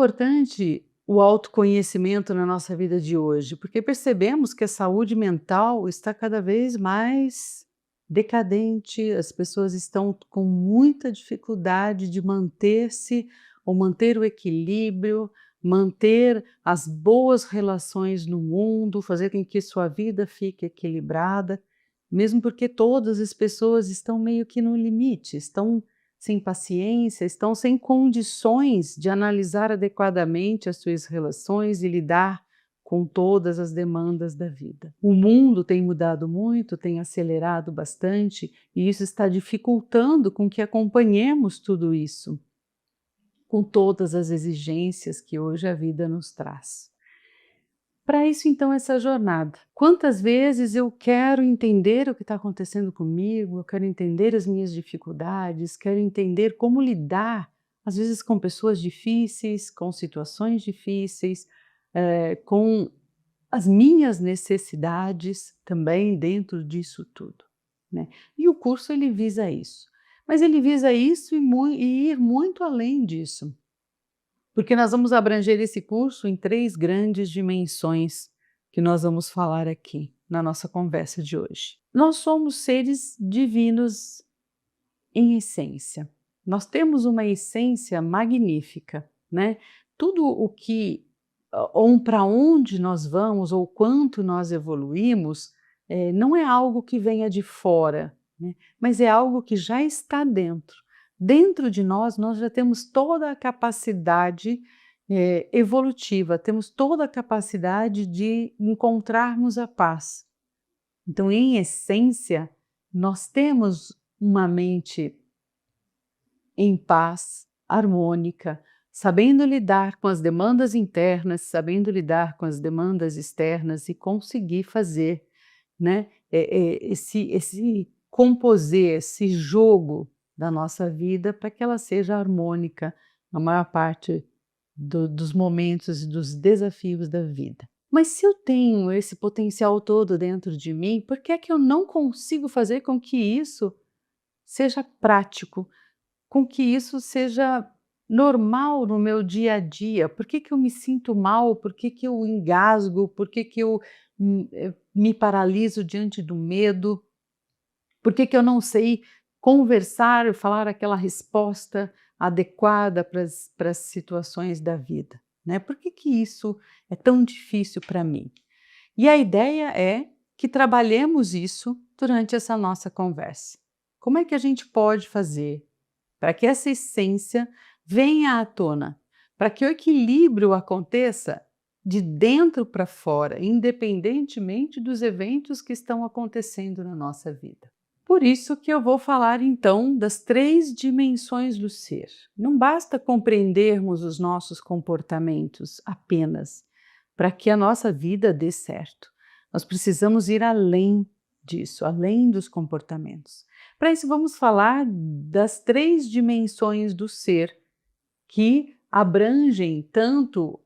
importante o autoconhecimento na nossa vida de hoje, porque percebemos que a saúde mental está cada vez mais decadente, as pessoas estão com muita dificuldade de manter-se ou manter o equilíbrio, manter as boas relações no mundo, fazer com que sua vida fique equilibrada, mesmo porque todas as pessoas estão meio que no limite, estão sem paciência, estão sem condições de analisar adequadamente as suas relações e lidar com todas as demandas da vida. O mundo tem mudado muito, tem acelerado bastante, e isso está dificultando com que acompanhemos tudo isso, com todas as exigências que hoje a vida nos traz. Para isso, então, essa jornada. Quantas vezes eu quero entender o que está acontecendo comigo, eu quero entender as minhas dificuldades, quero entender como lidar, às vezes, com pessoas difíceis, com situações difíceis, com as minhas necessidades também dentro disso tudo, né? E o curso ele visa isso. Mas ele visa isso e ir muito além disso. Porque nós vamos abranger esse curso em 3 grandes dimensões que nós vamos falar aqui na nossa conversa de hoje. Nós somos seres divinos em essência. Nós temos uma essência magnífica, né? Tudo o que, ou para onde nós vamos ou quanto nós evoluímos, não é algo que venha de fora, né? Mas é algo que já está dentro. Dentro de nós já temos toda a capacidade evolutiva, temos toda a capacidade de encontrarmos a paz. Então, em essência, nós temos uma mente em paz, harmônica, sabendo lidar com as demandas internas, sabendo lidar com as demandas externas e conseguir fazer, né, esse composer, esse jogo da nossa vida para que ela seja harmônica na maior parte dos momentos e dos desafios da vida. Mas se eu tenho esse potencial todo dentro de mim, por que é que eu não consigo fazer com que isso seja prático, com que isso seja normal no meu dia a dia? Por que que eu me sinto mal? Por que que eu engasgo? Por que que eu me paraliso diante do medo? Por que que eu não sei conversar, falar aquela resposta adequada para as situações da vida, né? Por que que isso é tão difícil para mim? E a ideia é que trabalhemos isso durante essa nossa conversa. Como é que a gente pode fazer para que essa essência venha à tona, para que o equilíbrio aconteça de dentro para fora, independentemente dos eventos que estão acontecendo na nossa vida? Por isso que eu vou falar então das 3 dimensões do ser. Não basta compreendermos os nossos comportamentos apenas para que a nossa vida dê certo. Nós precisamos ir além disso, além dos comportamentos. Para isso vamos falar das 3 dimensões do ser que abrangem tanto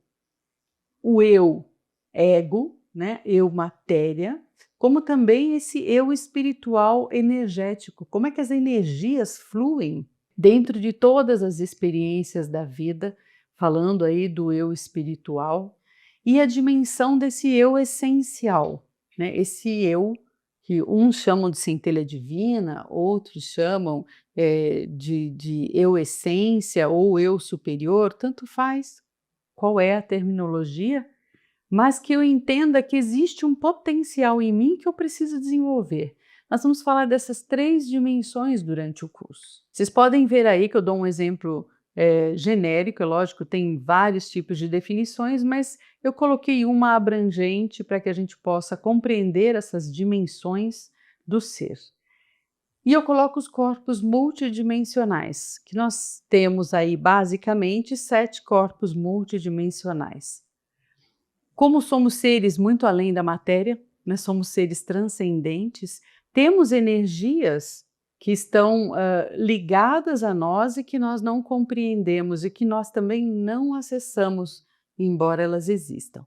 o eu ego, né, eu matéria, como também esse eu espiritual energético. Como é que as energias fluem dentro de todas as experiências da vida, falando aí do eu espiritual, e a dimensão desse eu essencial, né? Esse eu que uns chamam de centelha divina, outros chamam de eu essência ou eu superior, tanto faz qual é a terminologia, mas que eu entenda que existe um potencial em mim que eu preciso desenvolver. Nós vamos falar dessas 3 dimensões durante o curso. Vocês podem ver aí que eu dou um exemplo genérico, é lógico, tem vários tipos de definições, mas eu coloquei uma abrangente para que a gente possa compreender essas dimensões do ser. E eu coloco os corpos multidimensionais, que nós temos aí basicamente 7 corpos multidimensionais. Como somos seres muito além da matéria, nós somos seres transcendentes, temos energias que estão ligadas a nós e que nós não compreendemos e que nós também não acessamos, embora elas existam.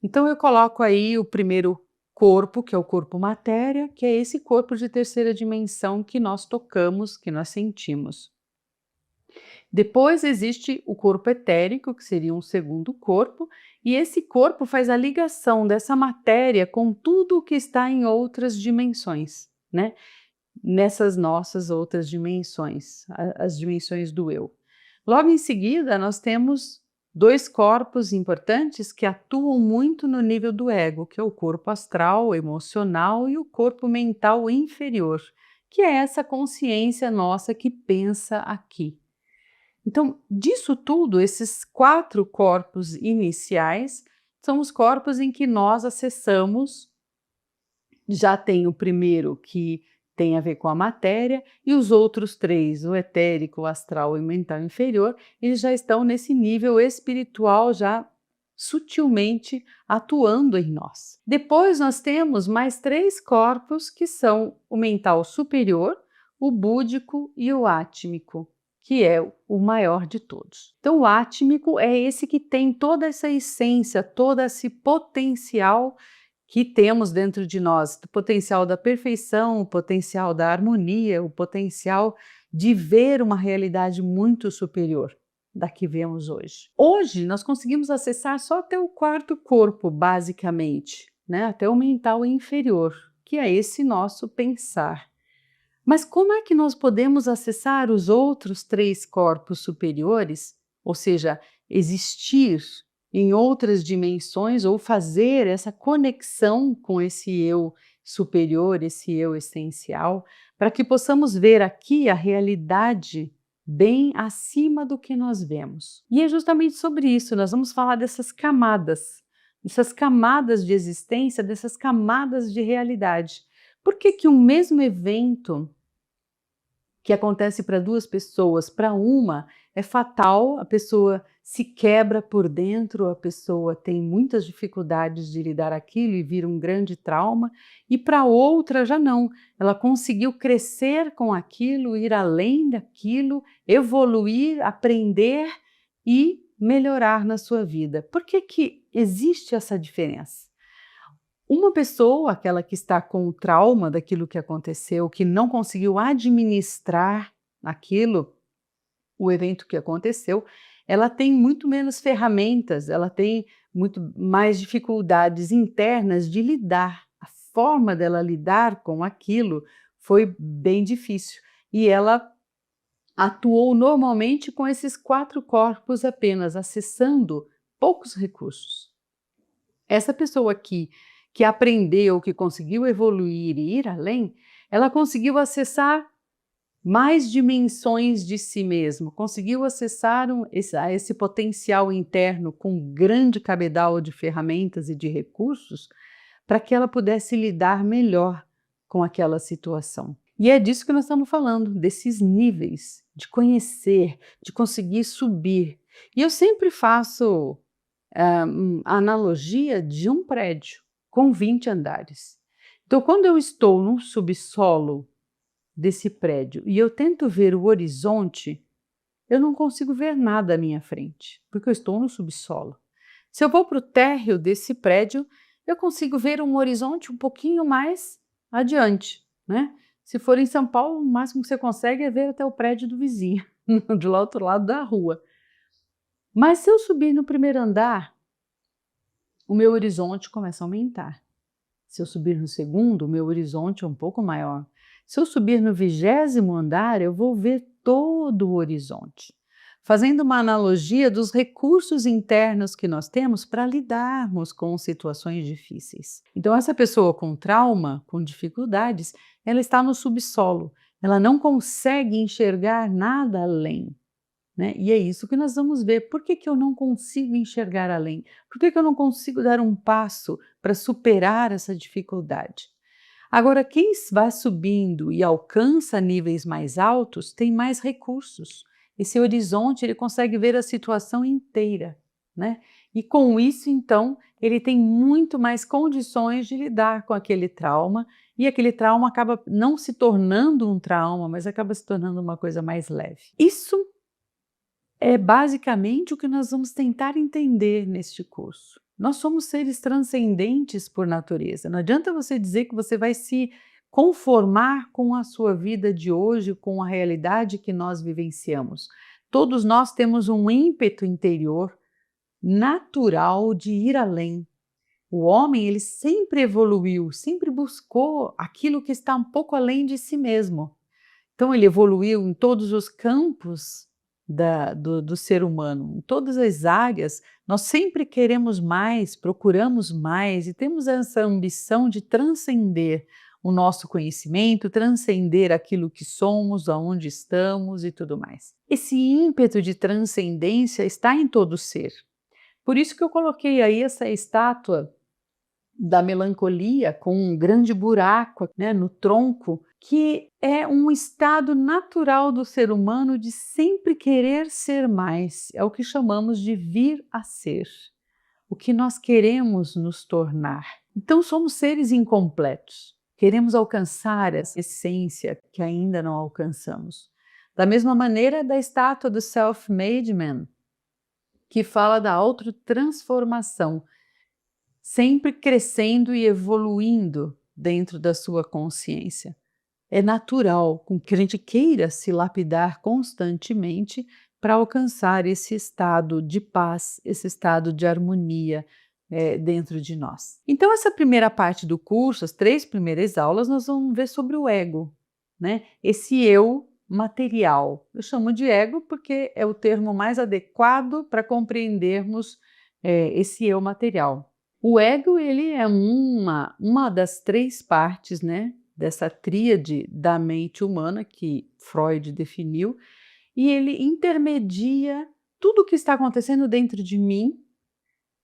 Então eu coloco aí o primeiro corpo, que é o corpo matéria, que é esse corpo de terceira dimensão que nós tocamos, que nós sentimos. Depois existe o corpo etérico, que seria um segundo corpo, e esse corpo faz a ligação dessa matéria com tudo o que está em outras dimensões, né? Nessas nossas outras dimensões, as dimensões do eu. Logo em seguida, nós temos dois corpos importantes que atuam muito no nível do ego, que é o corpo astral, emocional, e o corpo mental inferior, que é essa consciência nossa que pensa aqui. Então, disso tudo, esses 4 corpos iniciais são os corpos em que nós acessamos. Já tem o primeiro, que tem a ver com a matéria, e os outros 3, o etérico, o astral e o mental inferior, eles já estão nesse nível espiritual, já sutilmente atuando em nós. Depois nós temos mais 3 corpos, que são o mental superior, o búdico e o átmico, que é o maior de todos. Então o átmico é esse que tem toda essa essência, todo esse potencial que temos dentro de nós, o potencial da perfeição, o potencial da harmonia, o potencial de ver uma realidade muito superior da que vemos hoje. Hoje nós conseguimos acessar só até o 4º corpo, basicamente, né? Até o mental inferior, que é esse nosso pensar. Mas como é que nós podemos acessar os outros 3 corpos superiores, ou seja, existir em outras dimensões ou fazer essa conexão com esse eu superior, esse eu essencial, para que possamos ver aqui a realidade bem acima do que nós vemos? E é justamente sobre isso, nós vamos falar dessas camadas de existência, dessas camadas de realidade. Por que que um mesmo evento que acontece para 2 pessoas, para uma é fatal, a pessoa se quebra por dentro, a pessoa tem muitas dificuldades de lidar aquilo e vira um grande trauma, e para outra já não, ela conseguiu crescer com aquilo, ir além daquilo, evoluir, aprender e melhorar na sua vida. Por que que existe essa diferença? Uma pessoa, aquela que está com o trauma daquilo que aconteceu, que não conseguiu administrar aquilo, o evento que aconteceu, ela tem muito menos ferramentas, ela tem muito mais dificuldades internas de lidar. A forma dela lidar com aquilo foi bem difícil. E ela atuou normalmente com esses 4 corpos apenas, acessando poucos recursos. Essa pessoa aqui, que aprendeu, que conseguiu evoluir e ir além, ela conseguiu acessar mais dimensões de si mesmo, conseguiu acessar esse potencial interno com um grande cabedal de ferramentas e de recursos para que ela pudesse lidar melhor com aquela situação. E é disso que nós estamos falando, desses níveis, de conhecer, de conseguir subir. E eu sempre faço a analogia de um prédio com 20 andares. Então, quando eu estou no subsolo desse prédio e eu tento ver o horizonte, eu não consigo ver nada à minha frente, porque eu estou no subsolo. Se eu vou para o térreo desse prédio, eu consigo ver um horizonte um pouquinho mais adiante, né? Se for em São Paulo, o máximo que você consegue é ver até o prédio do vizinho, do outro lado da rua. Mas se eu subir no primeiro andar, o meu horizonte começa a aumentar. Se eu subir no segundo, o meu horizonte é um pouco maior. Se eu subir no 20º andar, eu vou ver todo o horizonte. Fazendo uma analogia dos recursos internos que nós temos para lidarmos com situações difíceis. Então, essa pessoa com trauma, com dificuldades, ela está no subsolo. Ela não consegue enxergar nada além. Né? E é isso que nós vamos ver. Por que que eu não consigo enxergar além? Por que que eu não consigo dar um passo para superar essa dificuldade? Agora, quem vai subindo e alcança níveis mais altos tem mais recursos. Esse horizonte, ele consegue ver a situação inteira, né? E com isso, então, ele tem muito mais condições de lidar com aquele trauma, e aquele trauma acaba não se tornando um trauma, mas acaba se tornando uma coisa mais leve. Isso é basicamente o que nós vamos tentar entender neste curso. Nós somos seres transcendentes por natureza. Não adianta você dizer que você vai se conformar com a sua vida de hoje, com a realidade que nós vivenciamos. Todos nós temos um ímpeto interior natural de ir além. O homem, ele sempre evoluiu, sempre buscou aquilo que está um pouco além de si mesmo. Então ele evoluiu em todos os campos do ser humano, em todas as áreas. Nós sempre queremos mais, procuramos mais e temos essa ambição de transcender o nosso conhecimento, transcender aquilo que somos, aonde estamos e tudo mais. Esse ímpeto de transcendência está em todo ser. Por isso que eu coloquei aí essa estátua da melancolia com um grande buraco, né, no tronco, que é um estado natural do ser humano de sempre querer ser mais. É o que chamamos de vir a ser, o que nós queremos nos tornar. Então somos seres incompletos, queremos alcançar essa essência que ainda não alcançamos. Da mesma maneira da estátua do Self-Made Man, que fala da autotransformação, sempre crescendo e evoluindo dentro da sua consciência. É natural com que a gente queira se lapidar constantemente para alcançar esse estado de paz, esse estado de harmonia dentro de nós. Então, essa primeira parte do curso, as 3 primeiras aulas, nós vamos ver sobre o ego, né? Esse eu material. Eu chamo de ego porque é o termo mais adequado para compreendermos esse eu material. O ego, ele é uma das 3 partes, né, dessa tríade da mente humana que Freud definiu, e ele intermedia tudo o que está acontecendo dentro de mim,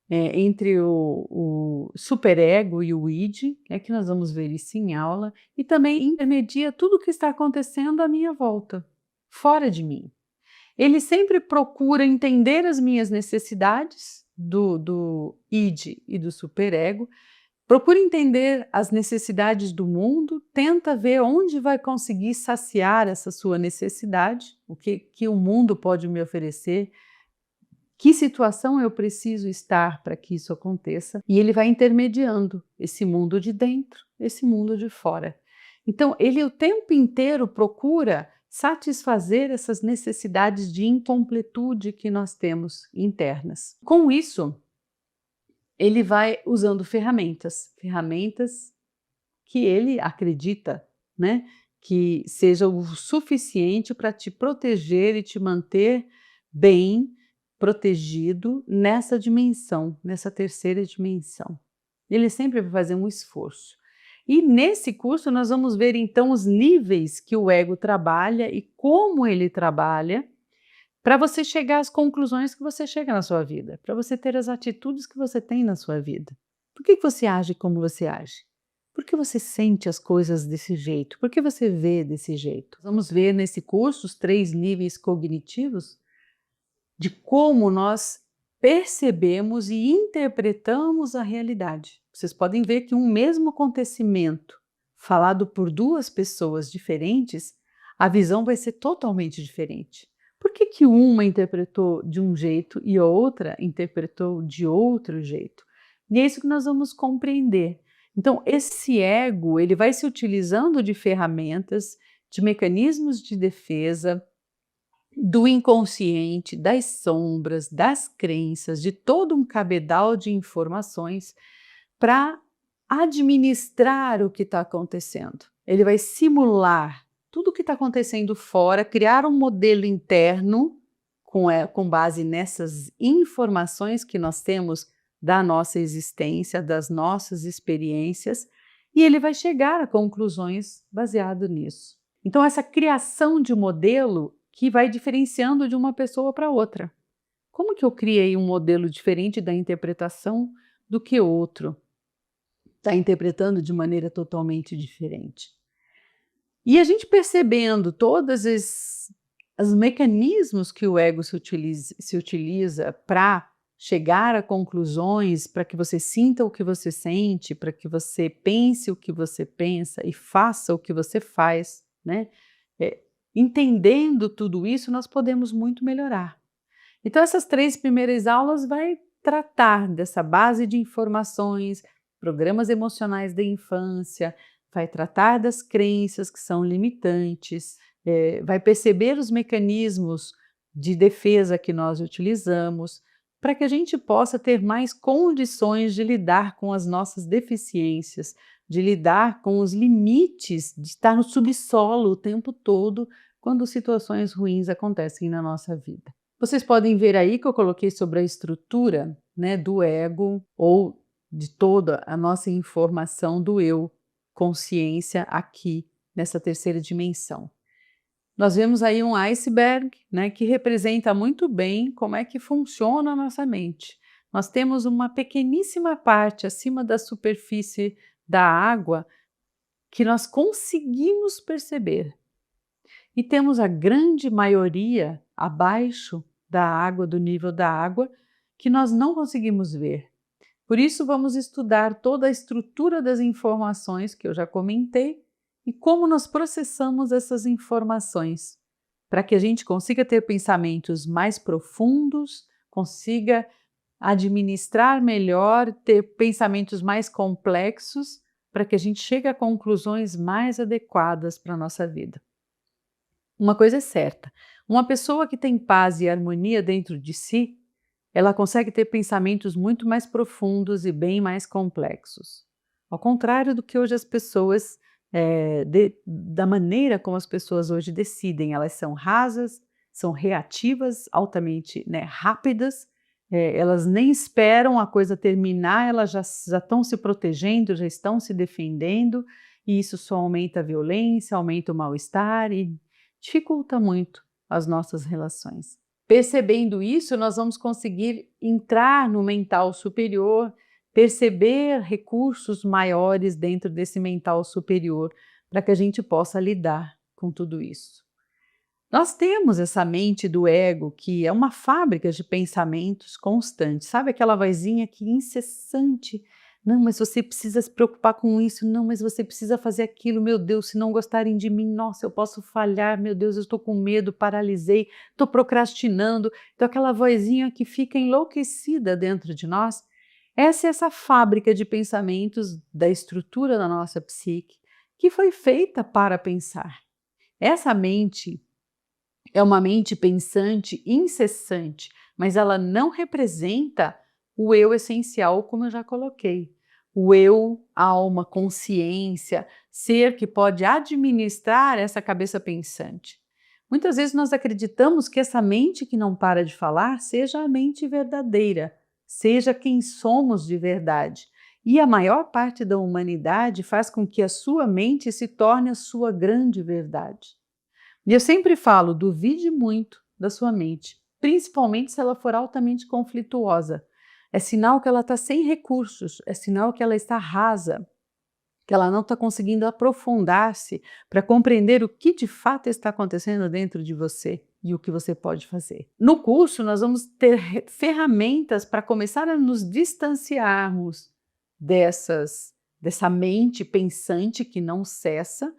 entre o superego e o id, que nós vamos ver isso em aula, e também intermedia tudo o que está acontecendo à minha volta, fora de mim. Ele sempre procura entender as minhas necessidades do id e do superego, procura entender as necessidades do mundo, tenta ver onde vai conseguir saciar essa sua necessidade, o que o mundo pode me oferecer, que situação eu preciso estar para que isso aconteça, e ele vai intermediando esse mundo de dentro, esse mundo de fora. Então, ele o tempo inteiro procura satisfazer essas necessidades de incompletude que nós temos internas. Com isso, ele vai usando ferramentas que ele acredita, né, que seja o suficiente para te proteger e te manter bem protegido nessa dimensão, nessa terceira dimensão. Ele sempre vai fazer um esforço. E nesse curso nós vamos ver então os níveis que o ego trabalha e como ele trabalha para você chegar às conclusões que você chega na sua vida, para você ter as atitudes que você tem na sua vida. Por que você age como você age? Por que você sente as coisas desse jeito? Por que você vê desse jeito? Vamos ver nesse curso os 3 níveis cognitivos de como nós percebemos e interpretamos a realidade. Vocês podem ver que um mesmo acontecimento falado por 2 pessoas diferentes, a visão vai ser totalmente diferente. Por que uma interpretou de um jeito e a outra interpretou de outro jeito? E é isso que nós vamos compreender. Então, esse ego, ele vai se utilizando de ferramentas, de mecanismos de defesa, do inconsciente, das sombras, das crenças, de todo um cabedal de informações para administrar o que está acontecendo. Ele vai simular tudo o que está acontecendo fora, criar um modelo interno com base nessas informações que nós temos da nossa existência, das nossas experiências, e ele vai chegar a conclusões baseado nisso. Então, essa criação de modelo que vai diferenciando de uma pessoa para outra. Como que eu criei um modelo diferente da interpretação do que outro está interpretando de maneira totalmente diferente? E a gente percebendo todos os mecanismos que o ego se utiliza para chegar a conclusões, para que você sinta o que você sente, para que você pense o que você pensa e faça o que você faz, né? Entendendo tudo isso, nós podemos muito melhorar. Então, essas 3 primeiras aulas vai tratar dessa base de informações, programas emocionais da infância, vai tratar das crenças que são limitantes, vai perceber os mecanismos de defesa que nós utilizamos, para que a gente possa ter mais condições de lidar com as nossas deficiências, de lidar com os limites de estar no subsolo o tempo todo quando situações ruins acontecem na nossa vida. Vocês podem ver aí que eu coloquei sobre a estrutura, né, do ego ou de toda a nossa informação do eu, consciência aqui nessa terceira dimensão. Nós vemos aí um iceberg, né, que representa muito bem como é que funciona a nossa mente. Nós temos uma pequeníssima parte acima da superfície da água que nós conseguimos perceber. E temos a grande maioria abaixo da água, do nível da água, que nós não conseguimos ver. Por isso, vamos estudar toda a estrutura das informações que eu já comentei e como nós processamos essas informações, para que a gente consiga ter pensamentos mais profundos, consiga administrar melhor, ter pensamentos mais complexos, para que a gente chegue a conclusões mais adequadas para a nossa vida. Uma coisa é certa, uma pessoa que tem paz e harmonia dentro de si, ela consegue ter pensamentos muito mais profundos e bem mais complexos. Ao contrário do que hoje as pessoas, da maneira como as pessoas hoje decidem, elas são rasas, são reativas, altamente, né, rápidas, elas nem esperam a coisa terminar, elas já estão se protegendo, já estão se defendendo, e isso só aumenta a violência, aumenta o mal-estar e dificulta muito as nossas relações. Percebendo isso, nós vamos conseguir entrar no mental superior, perceber recursos maiores dentro desse mental superior, para que a gente possa lidar com tudo isso. Nós temos essa mente do ego, que é uma fábrica de pensamentos constantes, sabe aquela vozinha que incessante, não, mas você precisa se preocupar com isso, não, mas você precisa fazer aquilo, meu Deus, se não gostarem de mim, nossa, eu posso falhar, meu Deus, eu estou com medo, paralisei, estou procrastinando. Então aquela vozinha que fica enlouquecida dentro de nós, essa é essa fábrica de pensamentos da estrutura da nossa psique, que foi feita para pensar. Essa mente é uma mente pensante incessante, mas ela não representa o eu essencial, como eu já coloquei. O eu, alma, consciência, ser que pode administrar essa cabeça pensante. Muitas vezes nós acreditamos que essa mente que não para de falar seja a mente verdadeira, seja quem somos de verdade. E a maior parte da humanidade faz com que a sua mente se torne a sua grande verdade. E eu sempre falo, duvide muito da sua mente, principalmente se ela for altamente conflituosa. É sinal que ela está sem recursos, é sinal que ela está rasa, que ela não está conseguindo aprofundar-se para compreender o que de fato está acontecendo dentro de você e o que você pode fazer. No curso, nós vamos ter ferramentas para começar a nos distanciarmos dessa mente pensante que não cessa,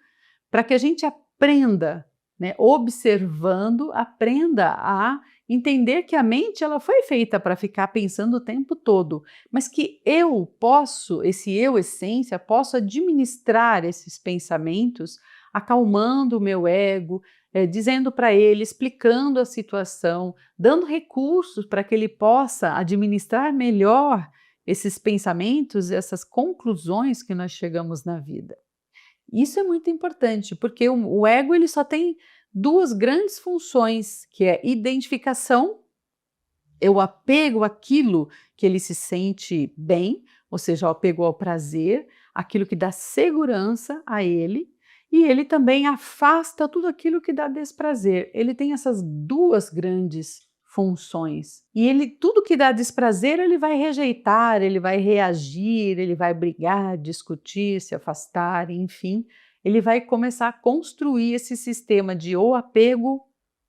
para que a gente aprenda, né, observando, aprenda a entender que a mente ela foi feita para ficar pensando o tempo todo, mas que eu posso, esse eu essência, posso administrar esses pensamentos, acalmando o meu ego, dizendo para ele, explicando a situação, dando recursos para que ele possa administrar melhor esses pensamentos, essas conclusões que nós chegamos na vida. Isso é muito importante, porque o ego ele só tem duas grandes funções, que é identificação, é o apego àquilo que ele se sente bem, ou seja, o apego ao prazer, aquilo que dá segurança a ele, e ele também afasta tudo aquilo que dá desprazer. Ele tem essas duas grandes funções. E ele, tudo que dá desprazer, ele vai rejeitar, ele vai reagir, ele vai brigar, discutir, se afastar, enfim. Ele vai começar a construir esse sistema de ou apego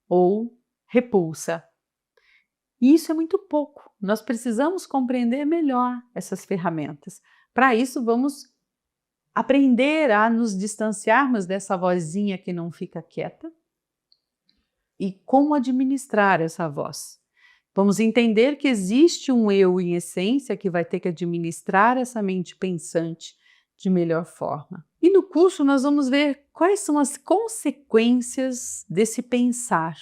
ou repulsa. E isso é muito pouco. Nós precisamos compreender melhor essas ferramentas. Para isso, vamos aprender a nos distanciarmos dessa vozinha que não fica quieta e como administrar essa voz. Vamos entender que existe um eu em essência que vai ter que administrar essa mente pensante de melhor forma. E no curso nós vamos ver quais são as consequências desse pensar.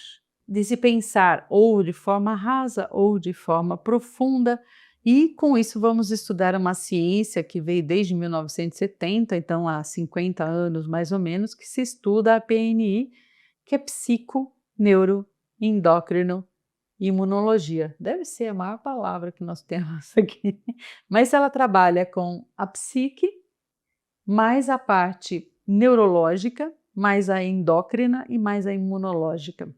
desse pensar ou de forma rasa ou de forma profunda, e com isso vamos estudar uma ciência que veio desde 1970, então há 50 anos mais ou menos, que se estuda a PNI, que é psico, neuro, endócrino, imunologia. Deve ser a maior palavra que nós temos aqui, mas ela trabalha com a psique, mais a parte neurológica, mais a endócrina e mais a imunológica.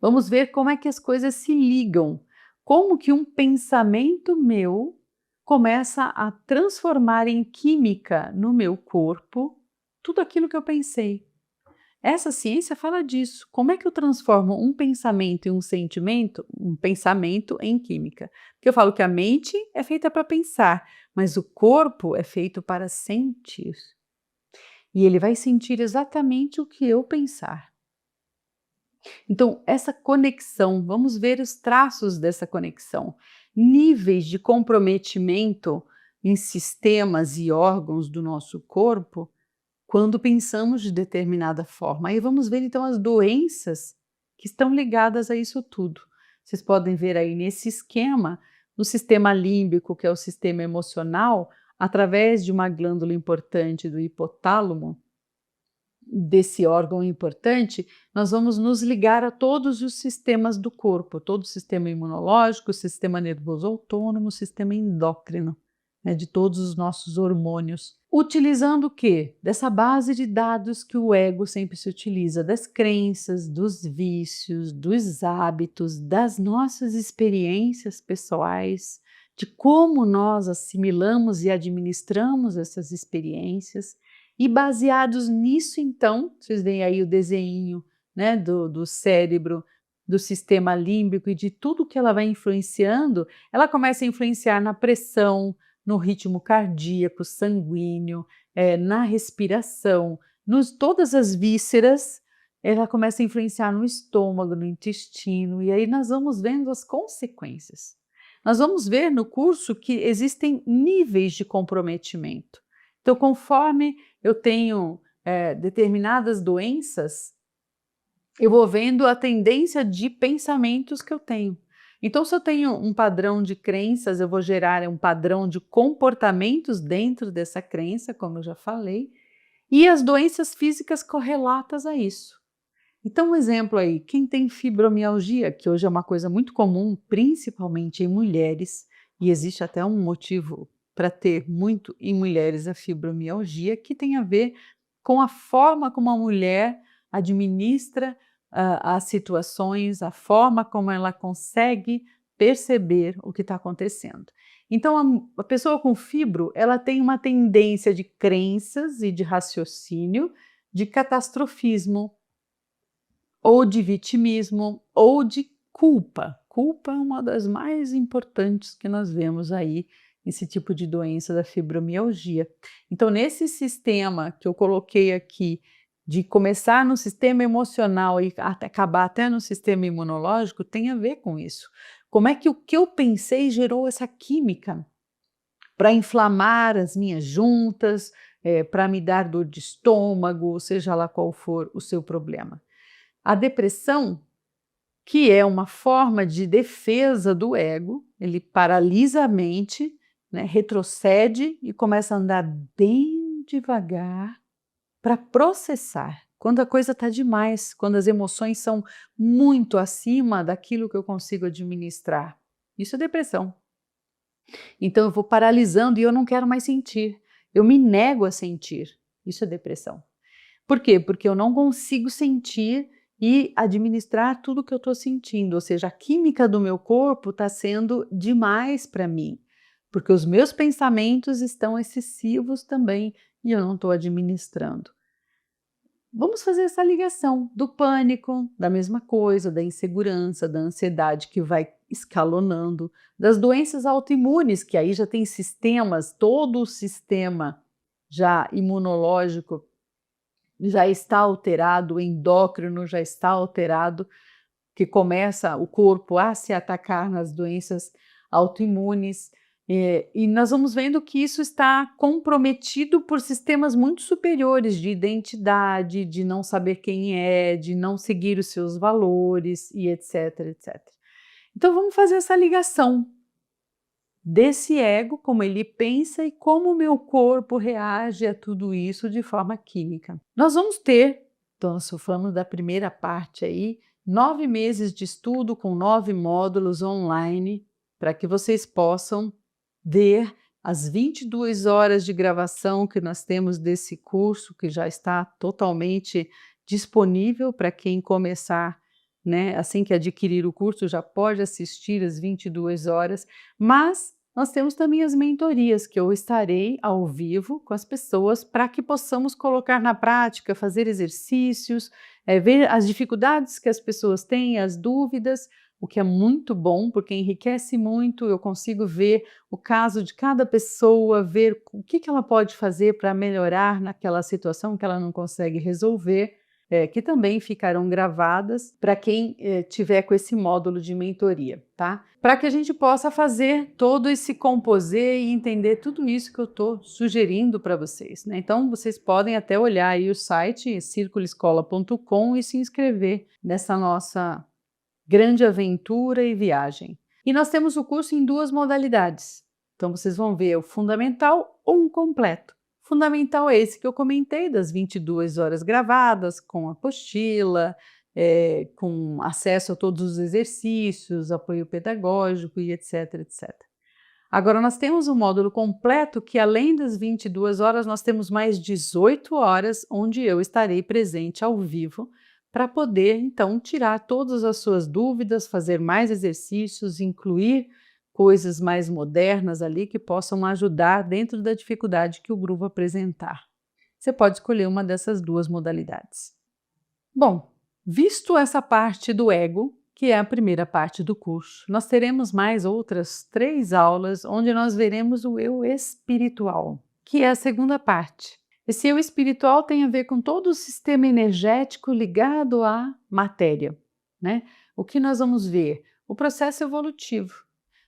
Vamos ver como é que as coisas se ligam, como que um pensamento meu começa a transformar em química no meu corpo tudo aquilo que eu pensei. Essa ciência fala disso. Como é que eu transformo um pensamento e um pensamento em química? Porque eu falo que a mente é feita para pensar, mas o corpo é feito para sentir. E ele vai sentir exatamente o que eu pensar. Então, essa conexão, vamos ver os traços dessa conexão. Níveis de comprometimento em sistemas e órgãos do nosso corpo quando pensamos de determinada forma. Aí vamos ver então as doenças que estão ligadas a isso tudo. Vocês podem ver aí nesse esquema, no sistema límbico, que é o sistema emocional, através de uma glândula importante do hipotálamo, desse órgão importante, nós vamos nos ligar a todos os sistemas do corpo, todo o sistema imunológico, o sistema nervoso autônomo, o sistema endócrino, né, de todos os nossos hormônios. Utilizando o quê? Dessa base de dados que o ego sempre se utiliza, das crenças, dos vícios, dos hábitos, das nossas experiências pessoais, de como nós assimilamos e administramos essas experiências. E baseados nisso, então, vocês veem aí o desenho, né, do cérebro, do sistema límbico e de tudo que ela vai influenciando, ela começa a influenciar na pressão, no ritmo cardíaco, sanguíneo, na respiração, todas as vísceras, ela começa a influenciar no estômago, no intestino, e aí nós vamos vendo as consequências. Nós vamos ver no curso que existem níveis de comprometimento. Então, conforme eu tenho determinadas doenças, eu vou vendo a tendência de pensamentos que eu tenho. Então, se eu tenho um padrão de crenças, eu vou gerar um padrão de comportamentos dentro dessa crença, como eu já falei, e as doenças físicas correlatas a isso. Então, um exemplo aí, quem tem fibromialgia, que hoje é uma coisa muito comum, principalmente em mulheres, e existe até um motivo para ter muito em mulheres a fibromialgia, que tem a ver com a forma como a mulher administra as situações, a forma como ela consegue perceber o que está acontecendo. Então, a pessoa com fibro, ela tem uma tendência de crenças e de raciocínio de catastrofismo, ou de vitimismo, ou de culpa. Culpa é uma das mais importantes que nós vemos aí nesse tipo de doença da fibromialgia. Então, nesse sistema que eu coloquei aqui, de começar no sistema emocional e acabar até no sistema imunológico, tem a ver com isso. Como é que o que eu pensei gerou essa química para inflamar as minhas juntas, para me dar dor de estômago, seja lá qual for o seu problema. A depressão, que é uma forma de defesa do ego, ele paralisa a mente, né, retrocede e começa a andar bem devagar para processar. Quando a coisa está demais, quando as emoções são muito acima daquilo que eu consigo administrar. Isso é depressão. Então eu vou paralisando e eu não quero mais sentir. Eu me nego a sentir. Isso é depressão. Por quê? Porque eu não consigo sentir e administrar tudo que eu estou sentindo, ou seja, a química do meu corpo está sendo demais para mim, porque os meus pensamentos estão excessivos também e eu não estou administrando. Vamos fazer essa ligação do pânico, da mesma coisa, da insegurança, da ansiedade que vai escalonando, das doenças autoimunes, que aí já tem sistemas, todo o sistema já imunológico já está alterado, o endócrino já está alterado, que começa o corpo a se atacar nas doenças autoimunes. E nós vamos vendo que isso está comprometido por sistemas muito superiores de identidade, de não saber quem é, de não seguir os seus valores e etc, etc. Então vamos fazer essa ligação desse ego, como ele pensa e como o meu corpo reage a tudo isso de forma química. Nós vamos ter, então nós falamos da primeira parte aí, 9 meses de estudo com 9 módulos online, para que vocês possam ver as 22 horas de gravação que nós temos desse curso, que já está totalmente disponível para quem começar, né, assim que adquirir o curso, já pode assistir as 22 horas, mas nós temos também as mentorias, que eu estarei ao vivo com as pessoas para que possamos colocar na prática, fazer exercícios, ver as dificuldades que as pessoas têm, as dúvidas, o que é muito bom, porque enriquece muito, eu consigo ver o caso de cada pessoa, ver o que ela pode fazer para melhorar naquela situação que ela não consegue resolver, que também ficarão gravadas para quem tiver com esse módulo de mentoria, tá? Para que a gente possa fazer todo esse composê e entender tudo isso que eu estou sugerindo para vocês, né? Então, vocês podem até olhar aí o site circuloescola.com e se inscrever nessa nossa grande aventura e viagem. E nós temos o curso em 2 modalidades. Então, vocês vão ver o fundamental ou um completo. Fundamental é esse que eu comentei, das 22 horas gravadas, com apostila, com acesso a todos os exercícios, apoio pedagógico e etc, etc. Agora, nós temos um módulo completo que, além das 22 horas, nós temos mais 18 horas onde eu estarei presente ao vivo para poder, então, tirar todas as suas dúvidas, fazer mais exercícios, incluir coisas mais modernas ali que possam ajudar dentro da dificuldade que o grupo apresentar. Você pode escolher uma dessas 2 modalidades. Bom, visto essa parte do ego, que é a primeira parte do curso, nós teremos mais outras 3 aulas onde nós veremos o eu espiritual, que é a segunda parte. Esse eu espiritual tem a ver com todo o sistema energético ligado à matéria, né? O que nós vamos ver? O processo evolutivo.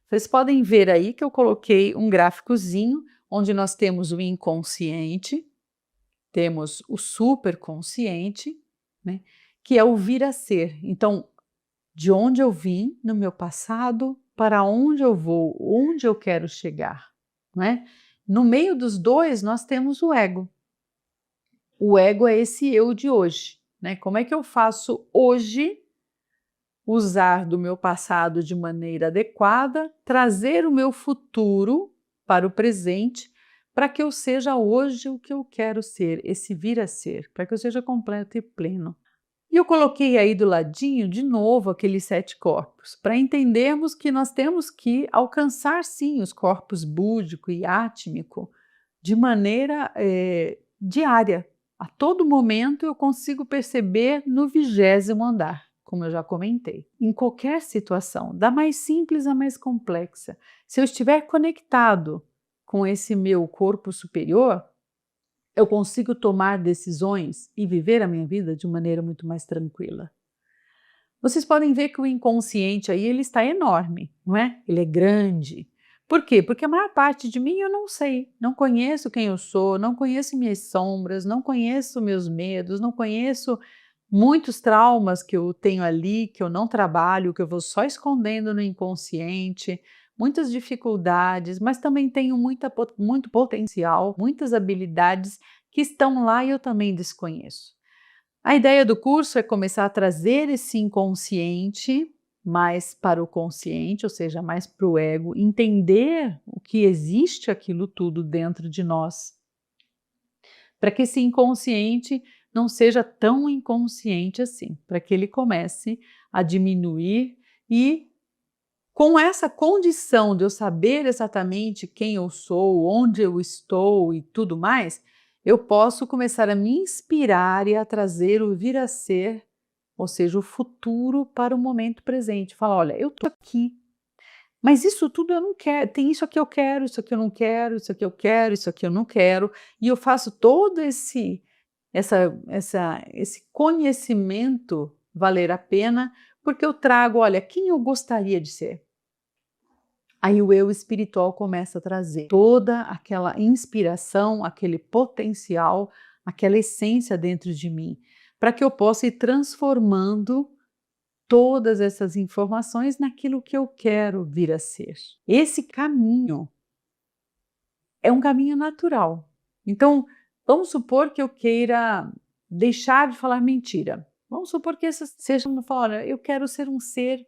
Vocês podem ver aí que eu coloquei um gráficozinho onde nós temos o inconsciente, temos o superconsciente, né? Que é o vir a ser. Então, de onde eu vim no meu passado, para onde eu vou, onde eu quero chegar, né? No meio dos dois, nós temos o ego. O ego é esse eu de hoje, né? Como é que eu faço hoje usar do meu passado de maneira adequada, trazer o meu futuro para o presente, para que eu seja hoje o que eu quero ser, esse vir a ser, para que eu seja completo e pleno. E eu coloquei aí do ladinho de novo aqueles 7 corpos, para entendermos que nós temos que alcançar sim os corpos búdico e átmico de maneira diária. A todo momento eu consigo perceber no 20º andar, como eu já comentei. Em qualquer situação, da mais simples à mais complexa, se eu estiver conectado com esse meu corpo superior, eu consigo tomar decisões e viver a minha vida de maneira muito mais tranquila. Vocês podem ver que o inconsciente aí ele está enorme, não é? Ele é grande. Por quê? Porque a maior parte de mim eu não sei, não conheço quem eu sou, não conheço minhas sombras, não conheço meus medos, não conheço muitos traumas que eu tenho ali, que eu não trabalho, que eu vou só escondendo no inconsciente, muitas dificuldades, mas também tenho muito potencial, muitas habilidades que estão lá e eu também desconheço. A ideia do curso é começar a trazer esse inconsciente mais para o consciente, ou seja, mais para o ego, entender o que existe aquilo tudo dentro de nós, para que esse inconsciente não seja tão inconsciente assim, para que ele comece a diminuir e com essa condição de eu saber exatamente quem eu sou, onde eu estou e tudo mais, eu posso começar a me inspirar e a trazer o vir a ser, ou seja, o futuro para o momento presente. Falar, olha, eu estou aqui, mas isso tudo eu não quero, tem isso aqui eu quero, isso aqui eu não quero, isso aqui eu quero, isso aqui eu não quero, e eu faço todo esse conhecimento valer a pena, porque eu trago, olha, quem eu gostaria de ser. Aí o eu espiritual começa a trazer toda aquela inspiração, aquele potencial, aquela essência dentro de mim, para que eu possa ir transformando todas essas informações naquilo que eu quero vir a ser. Esse caminho é um caminho natural. Então, vamos supor que eu queira deixar de falar mentira. Vamos supor que essa seja uma fala, olha, eu quero ser um ser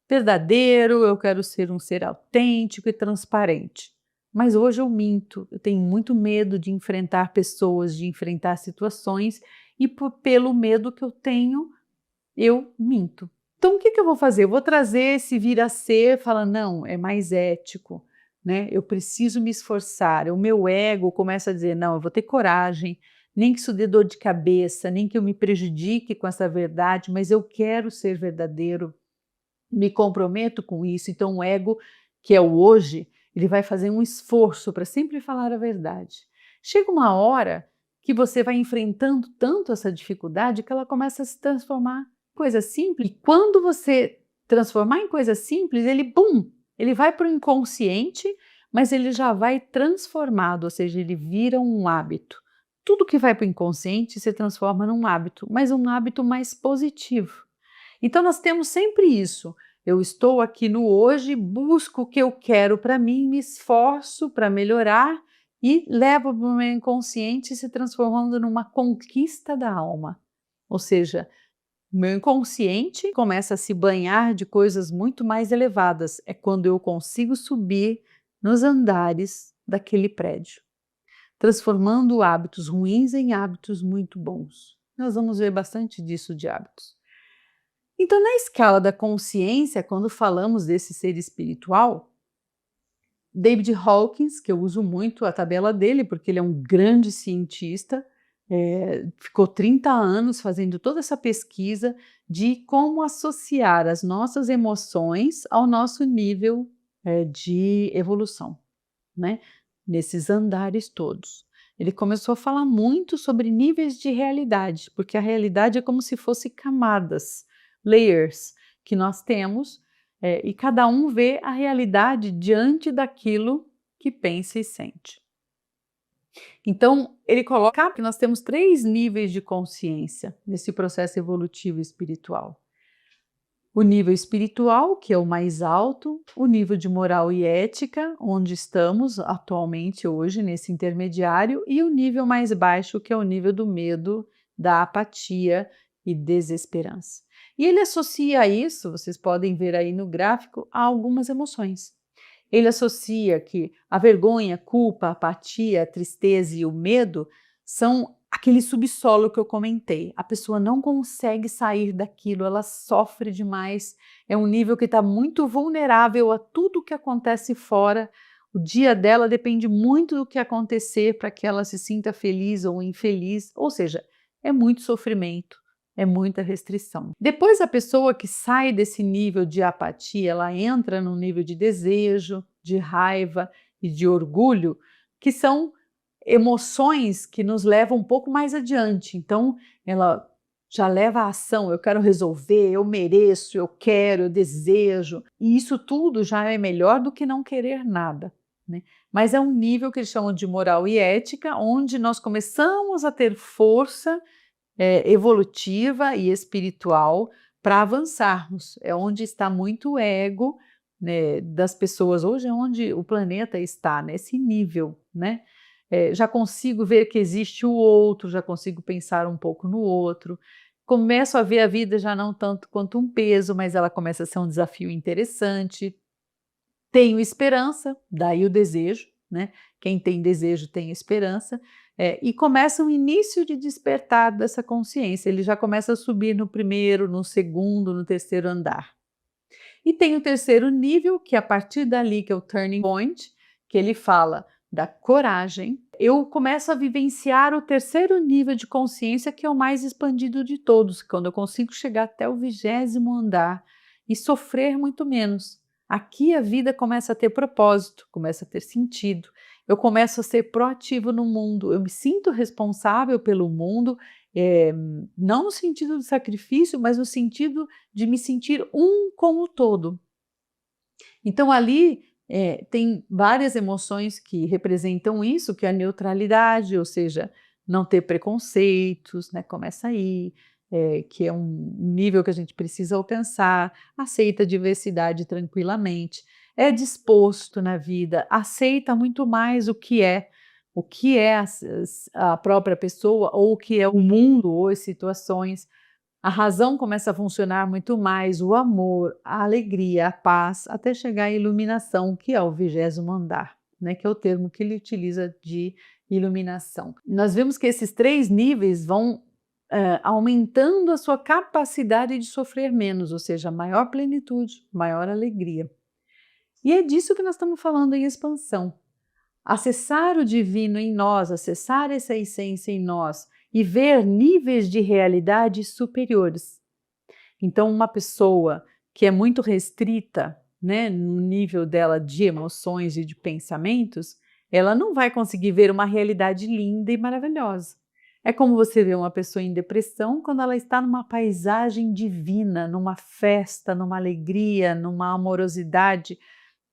verdadeiro, eu quero ser um ser autêntico e transparente. Mas hoje eu minto, eu tenho muito medo de enfrentar pessoas, de enfrentar situações, e pelo medo que eu tenho, eu minto. Então o que eu vou fazer? Eu vou trazer esse vir a ser, falar, não, é mais ético, né? Eu preciso me esforçar. O meu ego começa a dizer, não, eu vou ter coragem, nem que isso dê dor de cabeça, nem que eu me prejudique com essa verdade, mas eu quero ser verdadeiro, me comprometo com isso. Então o ego, que é o hoje, ele vai fazer um esforço para sempre falar a verdade. Chega uma hora que você vai enfrentando tanto essa dificuldade que ela começa a se transformar em coisa simples. E quando você transformar em coisa simples, ele, bum, ele vai para o inconsciente, mas ele já vai transformado, ou seja, ele vira um hábito. Tudo que vai para o inconsciente se transforma num hábito, mas um hábito mais positivo. Então nós temos sempre isso. Eu estou aqui no hoje, busco o que eu quero para mim, me esforço para melhorar e levo para o meu inconsciente se transformando numa conquista da alma. Ou seja, o meu inconsciente começa a se banhar de coisas muito mais elevadas. É quando eu consigo subir nos andares daquele prédio, transformando hábitos ruins em hábitos muito bons. Nós vamos ver bastante disso de hábitos. Então, na escala da consciência, quando falamos desse ser espiritual, David Hawkins, que eu uso muito a tabela dele, porque ele é um grande cientista, ficou 30 anos fazendo toda essa pesquisa de como associar as nossas emoções ao nosso nível de evolução, né? Nesses andares todos. Ele começou a falar muito sobre níveis de realidade, porque a realidade é como se fosse camadas, layers que nós temos, e cada um vê a realidade diante daquilo que pensa e sente. Então, ele coloca que nós temos 3 níveis de consciência nesse processo evolutivo espiritual. O nível espiritual, que é o mais alto, o nível de moral e ética, onde estamos atualmente hoje, nesse intermediário, e o nível mais baixo, que é o nível do medo, da apatia e desesperança. E ele associa isso, vocês podem ver aí no gráfico, a algumas emoções. Ele associa que a vergonha, a culpa, a apatia, a tristeza e o medo são aquele subsolo que eu comentei. A pessoa não consegue sair daquilo, ela sofre demais, é um nível que está muito vulnerável a tudo que acontece fora. O dia dela depende muito do que acontecer para que ela se sinta feliz ou infeliz, ou seja, é muito sofrimento, é muita restrição. Depois a pessoa que sai desse nível de apatia, ela entra no nível de desejo, de raiva e de orgulho, que são emoções que nos levam um pouco mais adiante. Então, ela já leva a ação, eu quero resolver, eu mereço, eu quero, eu desejo. E isso tudo já é melhor do que não querer nada, né? Mas é um nível que eles chamam de moral e ética, onde nós começamos a ter força evolutiva e espiritual para avançarmos. É onde está muito o ego, né, das pessoas. Hoje é onde o planeta está, nesse nível, né? Já consigo ver que existe o outro, já consigo pensar um pouco no outro, começo a ver a vida já não tanto quanto um peso, mas ela começa a ser um desafio interessante. Tenho esperança, daí o desejo, né? Quem tem desejo tem esperança, e começa um início de despertar dessa consciência, ele já começa a subir no primeiro, no segundo, no terceiro andar. E tem o terceiro nível, que é a partir dali que é o turning point, que ele fala da coragem. Eu começo a vivenciar o terceiro nível de consciência, que é o mais expandido de todos, quando eu consigo chegar até o 20º andar e sofrer muito menos. Aqui a vida começa a ter propósito, começa a ter sentido. Eu começo a ser proativo no mundo, eu me sinto responsável pelo mundo, não no sentido de sacrifício, mas no sentido de me sentir um com o todo. Então ali Tem várias emoções que representam isso, que é a neutralidade, ou seja, não ter preconceitos, né, começa aí, que é um nível que a gente precisa alcançar, aceita a diversidade tranquilamente, é disposto na vida, aceita muito mais o que é a própria pessoa ou o que é o mundo ou as situações. A razão começa a funcionar muito mais, o amor, a alegria, a paz, até chegar à iluminação, que é o 20º andar, né, que é o termo que ele utiliza de iluminação. Nós vemos que esses 3 níveis vão aumentando a sua capacidade de sofrer menos, ou seja, maior plenitude, maior alegria. E é disso que nós estamos falando em expansão. Acessar o divino em nós, acessar essa essência em nós e ver níveis de realidade superiores. Então, uma pessoa que é muito restrita, né, no nível dela de emoções e de pensamentos, ela não vai conseguir ver uma realidade linda e maravilhosa. É como você vê uma pessoa em depressão quando ela está numa paisagem divina, numa festa, numa alegria, numa amorosidade.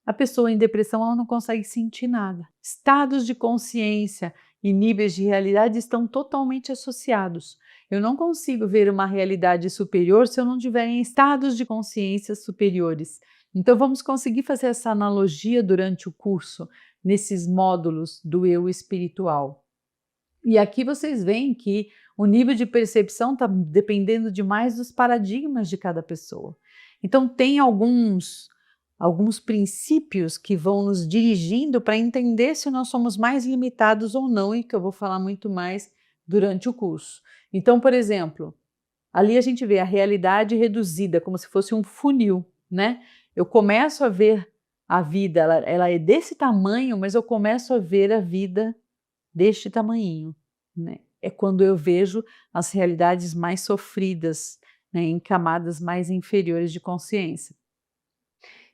A pessoa em depressão ela não consegue sentir nada. Estados de consciência e níveis de realidade estão totalmente associados. Eu não consigo ver uma realidade superior se eu não tiver em estados de consciência superiores. Então vamos conseguir fazer essa analogia durante o curso, nesses módulos do eu espiritual. E aqui vocês veem que o nível de percepção está dependendo demais dos paradigmas de cada pessoa. Então tem alguns princípios que vão nos dirigindo para entender se nós somos mais limitados ou não, e que eu vou falar muito mais durante o curso. Então, por exemplo, ali a gente vê a realidade reduzida, como se fosse um funil, né? Eu começo a ver a vida, ela é desse tamanho, mas eu começo a ver a vida deste tamanhinho, né? É quando eu vejo as realidades mais sofridas, né, em camadas mais inferiores de consciência.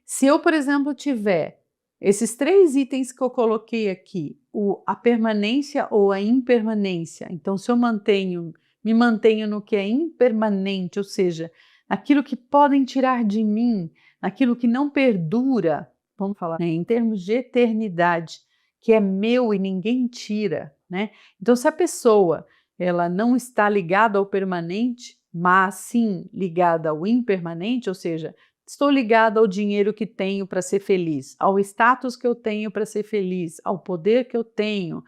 Se eu, por exemplo, tiver esses 3 itens que eu coloquei aqui, a permanência ou a impermanência, então se eu me mantenho no que é impermanente, ou seja, aquilo que podem tirar de mim, aquilo que não perdura, vamos falar, né, em termos de eternidade, que é meu e ninguém tira, né? Então se a pessoa ela não está ligada ao permanente, mas sim ligada ao impermanente, ou seja, estou ligada ao dinheiro que tenho para ser feliz, ao status que eu tenho para ser feliz, ao poder que eu tenho,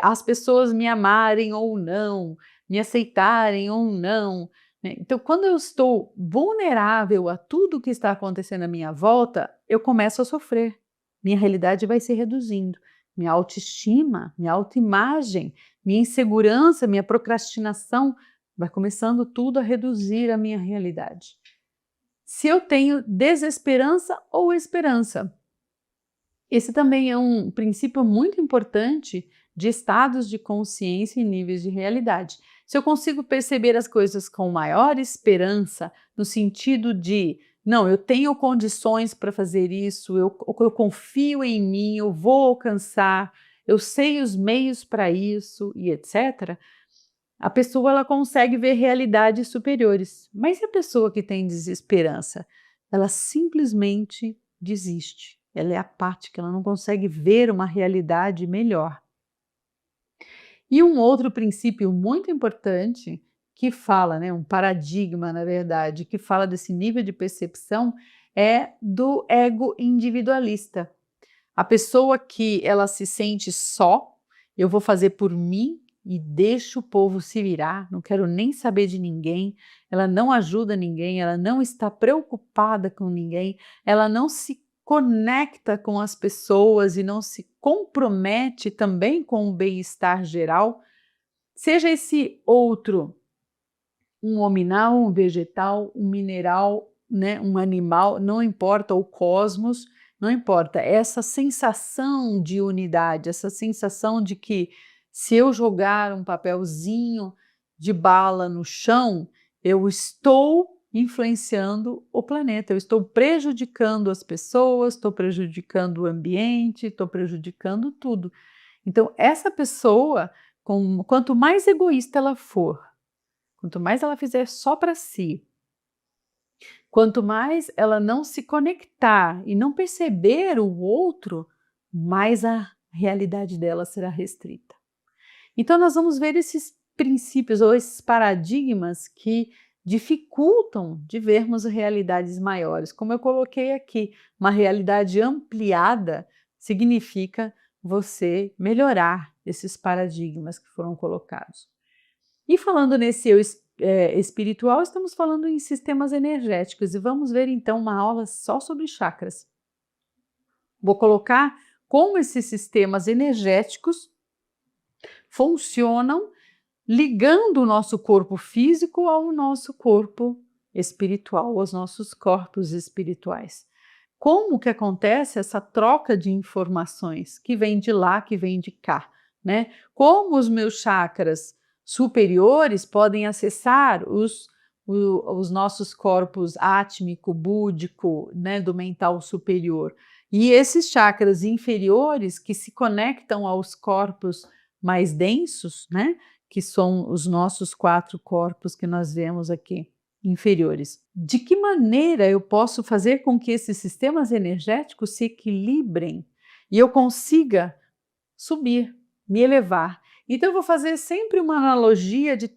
às pessoas me amarem ou não, me aceitarem ou não, né? Então, quando eu estou vulnerável a tudo que está acontecendo à minha volta, eu começo a sofrer. Minha realidade vai se reduzindo. Minha autoestima, minha autoimagem, minha insegurança, minha procrastinação, vai começando tudo a reduzir a minha realidade. Se eu tenho desesperança ou esperança. Esse também é um princípio muito importante de estados de consciência e níveis de realidade. Se eu consigo perceber as coisas com maior esperança, no sentido de, não, eu tenho condições para fazer isso, eu confio em mim, eu vou alcançar, eu sei os meios para isso e etc., a pessoa ela consegue ver realidades superiores. Mas e a pessoa que tem desesperança? Ela simplesmente desiste. Ela é apática, ela não consegue ver uma realidade melhor. E um outro princípio muito importante que fala, né, um paradigma, na verdade, que fala desse nível de percepção é do ego individualista. A pessoa que ela se sente só, eu vou fazer por mim e deixo o povo se virar, não quero nem saber de ninguém, ela não ajuda ninguém, ela não está preocupada com ninguém, ela não se conecta com as pessoas e não se compromete também com o bem-estar geral, seja esse outro um hominal, um vegetal, um mineral, né, um animal, não importa, o cosmos, não importa, essa sensação de unidade, essa sensação de que se eu jogar um papelzinho de bala no chão, eu estou influenciando o planeta, eu estou prejudicando as pessoas, estou prejudicando o ambiente, estou prejudicando tudo. Então, essa pessoa, quanto mais egoísta ela for, quanto mais ela fizer só para si, Quanto mais ela não se conectar e não perceber o outro, mais a realidade dela será restrita. Então nós vamos ver esses princípios ou esses paradigmas que dificultam de vermos realidades maiores. Como eu coloquei aqui, uma realidade ampliada significa você melhorar esses paradigmas que foram colocados. E falando nesse eu espiritual, estamos falando em sistemas energéticos e vamos ver então uma aula só sobre chakras. Vou colocar como esses sistemas energéticos funcionam ligando o nosso corpo físico ao nosso corpo espiritual, aos nossos corpos espirituais. Como que acontece essa troca de informações que vem de lá, que vem de cá, né? Como os meus chakras superiores podem acessar os nossos corpos átmico, búdico, né, do mental superior. E esses chakras inferiores que se conectam aos corpos mais densos, né, que são os nossos 4 corpos que nós vemos aqui, inferiores. De que maneira eu posso fazer com que esses sistemas energéticos se equilibrem e eu consiga subir, me elevar? Então eu vou fazer sempre uma analogia de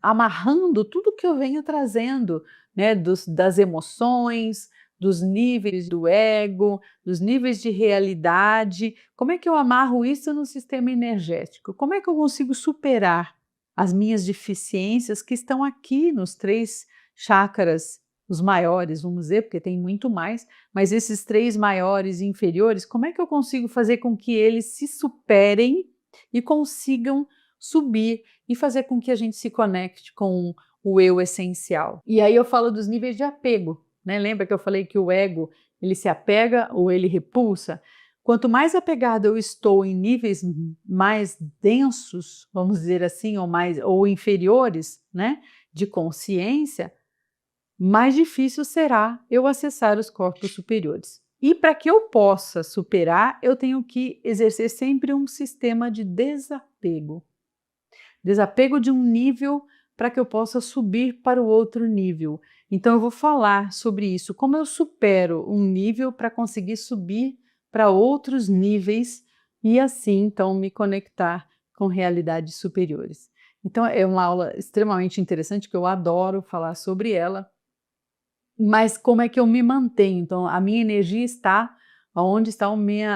amarrando tudo que eu venho trazendo, né, das emoções, dos níveis do ego, dos níveis de realidade. Como é que eu amarro isso no sistema energético? Como é que eu consigo superar as minhas deficiências que estão aqui nos 3 chakras, os maiores, vamos dizer, porque tem muito mais, mas esses 3 maiores e inferiores, como é que eu consigo fazer com que eles se superem e consigam subir e fazer com que a gente se conecte com o eu essencial? E aí eu falo dos níveis de apego, né? Lembra que eu falei que o ego, ele se apega ou ele repulsa? Quanto mais apegado eu estou em níveis mais densos, vamos dizer assim, ou inferiores, né, de consciência, mais difícil será eu acessar os corpos superiores. E para que eu possa superar, eu tenho que exercer sempre um sistema de desapego. Desapego de um nível para que eu possa subir para o outro nível. Então eu vou falar sobre isso, como eu supero um nível para conseguir subir para outros níveis e assim então me conectar com realidades superiores. Então é uma aula extremamente interessante que eu adoro falar sobre ela, mas como é que eu me mantenho? Então a minha energia está onde está o meu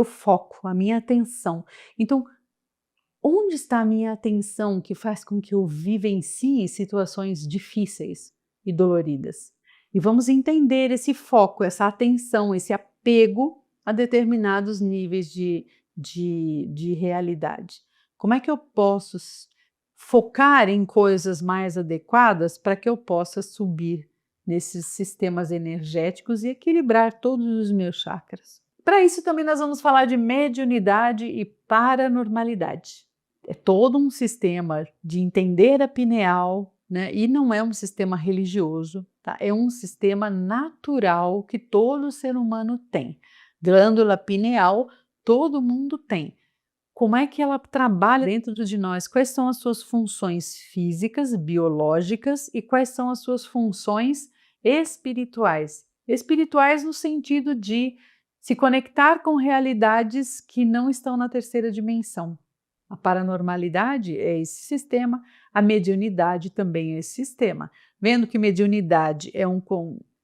foco, a minha atenção. Então onde está a minha atenção que faz com que eu vivencie situações difíceis e doloridas? E vamos entender esse foco, essa atenção, esse apego a determinados níveis de realidade. Como é que eu posso focar em coisas mais adequadas para que eu possa subir nesses sistemas energéticos e equilibrar todos os meus chakras? Para isso também nós vamos falar de mediunidade e paranormalidade. É todo um sistema de entender a pineal, né? E não é um sistema religioso, tá? É um sistema natural que todo ser humano tem. Glândula pineal, todo mundo tem. Como é que ela trabalha dentro de nós? Quais são as suas funções físicas, biológicas e quais são as suas funções espirituais? Espirituais no sentido de se conectar com realidades que não estão na terceira dimensão. A paranormalidade é esse sistema, a mediunidade também é esse sistema. Vendo que mediunidade eu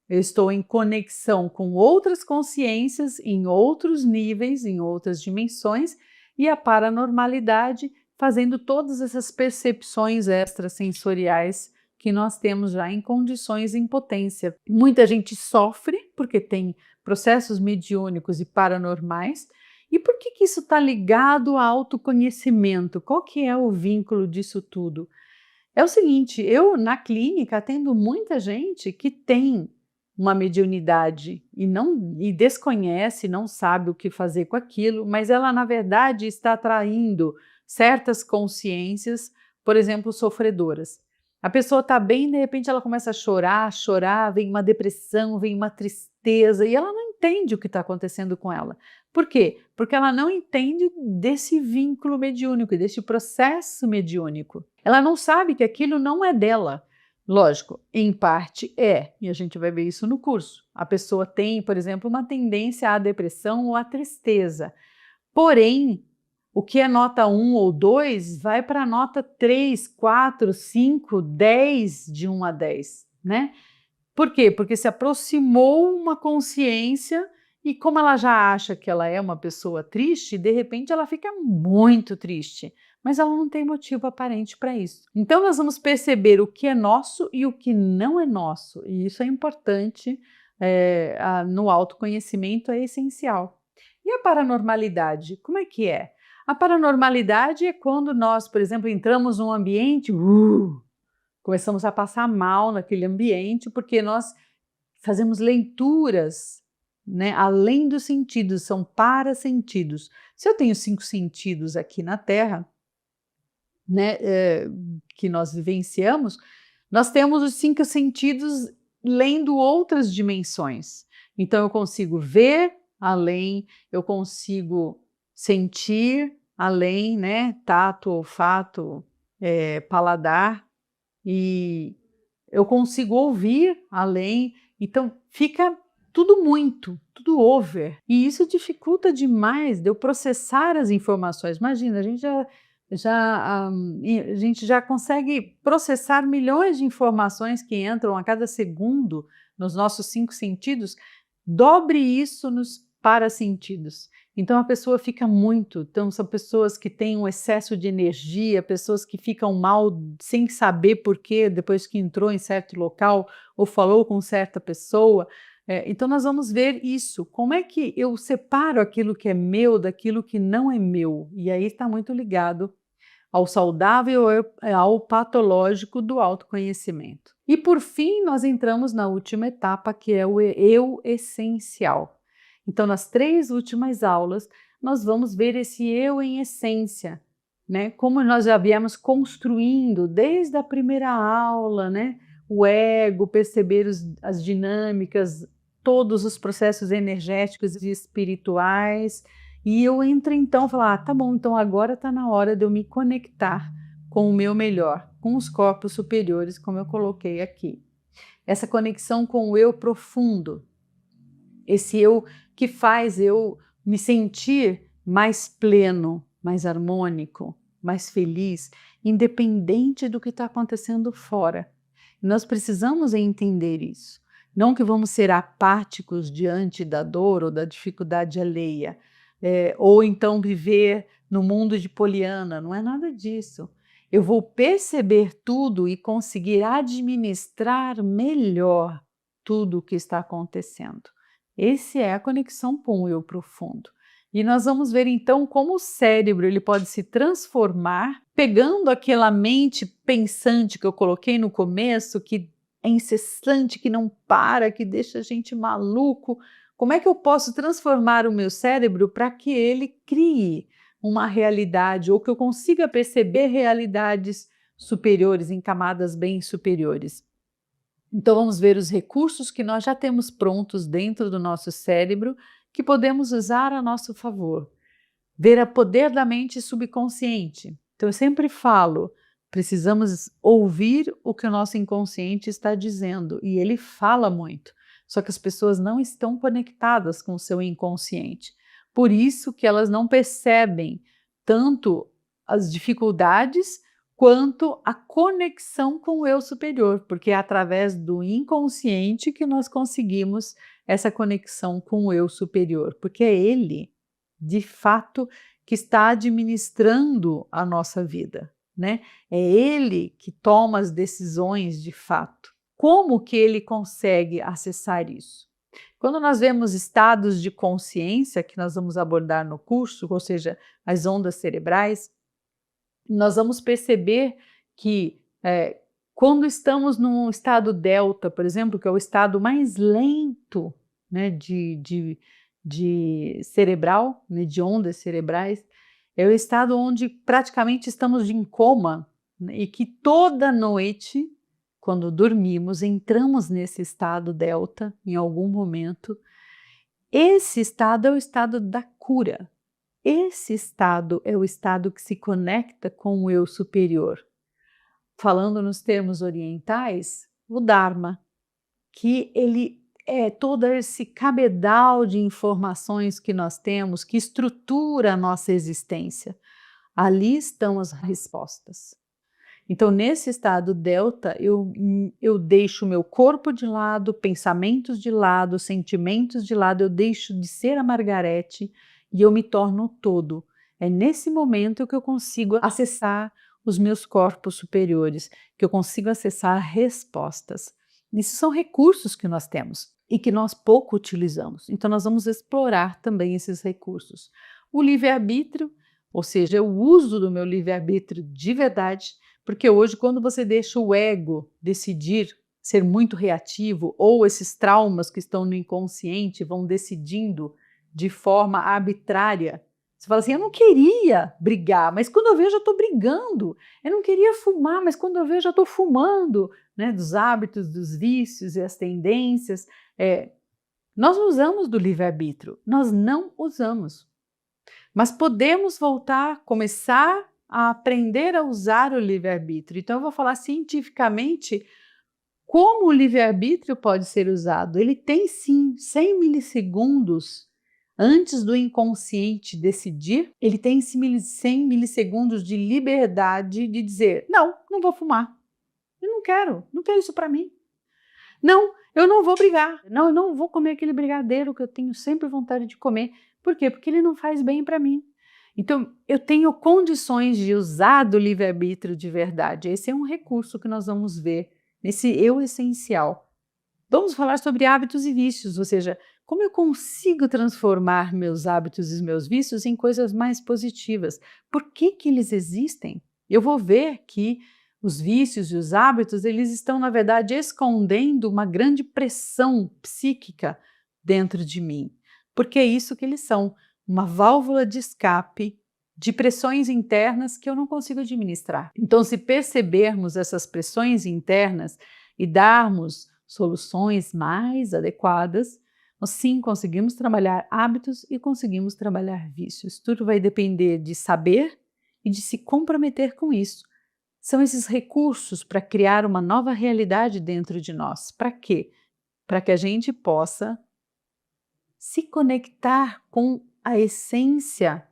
estou em conexão com outras consciências, em outros níveis, em outras dimensões, e a paranormalidade fazendo todas essas percepções extrasensoriais que nós temos já em condições em potência. Muita gente sofre porque tem processos mediúnicos e paranormais. E por que isso está ligado ao autoconhecimento? Qual que é o vínculo disso tudo? É o seguinte, eu na clínica atendo muita gente que tem uma mediunidade e desconhece, não sabe o que fazer com aquilo, mas ela na verdade está atraindo certas consciências, por exemplo, sofredoras. A pessoa está bem, de repente ela começa a chorar, vem uma depressão, vem uma tristeza e ela não entende o que está acontecendo com ela. Por quê? Porque ela não entende desse vínculo mediúnico, desse processo mediúnico. Ela não sabe que aquilo não é dela. Lógico, em parte é, e a gente vai ver isso no curso. A pessoa tem, por exemplo, uma tendência à depressão ou à tristeza. Porém, o que é nota 1 ou 2 vai para a nota 3, 4, 5, 10 de 1 a 10, né? Por quê? Porque se aproximou uma consciência e como ela já acha que ela é uma pessoa triste, de repente ela fica muito triste, mas ela não tem motivo aparente para isso. Então nós vamos perceber o que é nosso e o que não é nosso, e isso é importante, no autoconhecimento é essencial. E a paranormalidade, como é que é? A paranormalidade é quando nós, por exemplo, entramos num ambiente, começamos a passar mal naquele ambiente, porque nós fazemos leituras, né, além dos sentidos, são parasentidos. Se eu tenho 5 sentidos aqui na Terra, né, que nós vivenciamos, nós temos os 5 sentidos lendo outras dimensões. Então eu consigo ver além, eu consigo sentir além, né, tato, olfato, paladar, e eu consigo ouvir além, então fica tudo over. E isso dificulta demais de eu processar as informações. Imagina, a gente já consegue processar milhões de informações que entram a cada segundo nos nossos 5 sentidos, dobre isso nos parasentidos. Então a pessoa fica então são pessoas que têm um excesso de energia, pessoas que ficam mal sem saber por quê, depois que entrou em certo local ou falou com certa pessoa. Então nós vamos ver isso, como é que eu separo aquilo que é meu daquilo que não é meu, e aí está muito ligado ao saudável e ao patológico do autoconhecimento. E por fim, nós entramos na última etapa, que é o eu essencial. Então, nas 3 últimas aulas, nós vamos ver esse eu em essência, né? Como nós já viemos construindo desde a primeira aula, né? O ego, perceber as dinâmicas, todos os processos energéticos e espirituais, e eu entro então e falo, tá bom, então agora está na hora de eu me conectar com o meu melhor, com os corpos superiores, como eu coloquei aqui. Essa conexão com o eu profundo, esse eu que faz eu me sentir mais pleno, mais harmônico, mais feliz, independente do que está acontecendo fora. Nós precisamos entender isso. Não que vamos ser apáticos diante da dor ou da dificuldade alheia, ou então viver no mundo de Poliana, não é nada disso. Eu vou perceber tudo e conseguir administrar melhor tudo o que está acontecendo. Essa é a conexão com o eu profundo. E nós vamos ver então como o cérebro ele pode se transformar, pegando aquela mente pensante que eu coloquei no começo, que é incessante, que não para, que deixa a gente maluco. Como é que eu posso transformar o meu cérebro para que ele crie uma realidade ou que eu consiga perceber realidades superiores, em camadas bem superiores? Então vamos ver os recursos que nós já temos prontos dentro do nosso cérebro que podemos usar a nosso favor. Ver o poder da mente subconsciente. Então eu sempre falo, precisamos ouvir o que o nosso inconsciente está dizendo, e ele fala muito, só que as pessoas não estão conectadas com o seu inconsciente. Por isso que elas não percebem tanto as dificuldades quanto a conexão com o eu superior, porque é através do inconsciente que nós conseguimos essa conexão com o eu superior, porque é ele, de fato, que está administrando a nossa vida, né? É ele que toma as decisões de fato. Como que ele consegue acessar isso? Quando nós vemos estados de consciência, que nós vamos abordar no curso, ou seja, as ondas cerebrais, nós vamos perceber que quando estamos num estado delta, por exemplo, que é o estado mais lento, né, de cerebral, né, de ondas cerebrais, é o estado onde praticamente estamos em coma, né, e que toda noite, quando dormimos, entramos nesse estado delta em algum momento. Esse estado é o estado da cura. Esse estado é o estado que se conecta com o eu superior. falando nos termos orientais, o Dharma, que ele é todo esse cabedal de informações que nós temos, que estrutura a nossa existência. Ali estão as respostas. Então, nesse estado delta, eu deixo o meu corpo de lado, pensamentos de lado, sentimentos de lado, eu deixo de ser a Margarete e eu me torno o todo. É nesse momento que eu consigo acessar os meus corpos superiores, que eu consigo acessar respostas. Isso são recursos que nós temos e que nós pouco utilizamos. Então, nós vamos explorar também esses recursos. O livre-arbítrio, ou seja, o uso do meu livre-arbítrio de verdade, porque hoje, quando você deixa o ego decidir ser muito reativo, ou esses traumas que estão no inconsciente vão decidindo de forma arbitrária, você fala assim, eu não queria brigar, mas quando eu vejo, já estou brigando. Eu não queria fumar, mas quando eu vejo, já estou fumando, né? Dos hábitos, dos vícios e as tendências. Nós usamos do livre-arbítrio, nós não usamos. Mas podemos voltar, começar a aprender a usar o livre-arbítrio. Então, eu vou falar cientificamente como o livre-arbítrio pode ser usado. Ele tem, sim, 100 milissegundos antes do inconsciente decidir. Ele tem 100 milissegundos de liberdade de dizer, não, não vou fumar. Eu não quero isso para mim. Não, eu não vou brigar. Não, eu não vou comer aquele brigadeiro que eu tenho sempre vontade de comer. Por quê? Porque ele não faz bem para mim. Então, eu tenho condições de usar do livre-arbítrio de verdade. Esse é um recurso que nós vamos ver nesse eu essencial. Vamos falar sobre hábitos e vícios, ou seja, como eu consigo transformar meus hábitos e meus vícios em coisas mais positivas. Por que eles existem? Eu vou ver que os vícios e os hábitos, eles estão, na verdade, escondendo uma grande pressão psíquica dentro de mim. Porque é isso que eles são. Uma válvula de escape de pressões internas que eu não consigo administrar. Então, se percebermos essas pressões internas e darmos soluções mais adequadas, nós sim conseguimos trabalhar hábitos e conseguimos trabalhar vícios. Tudo vai depender de saber e de se comprometer com isso. São esses recursos para criar uma nova realidade dentro de nós. Para quê? Para que a gente possa se conectar com a essência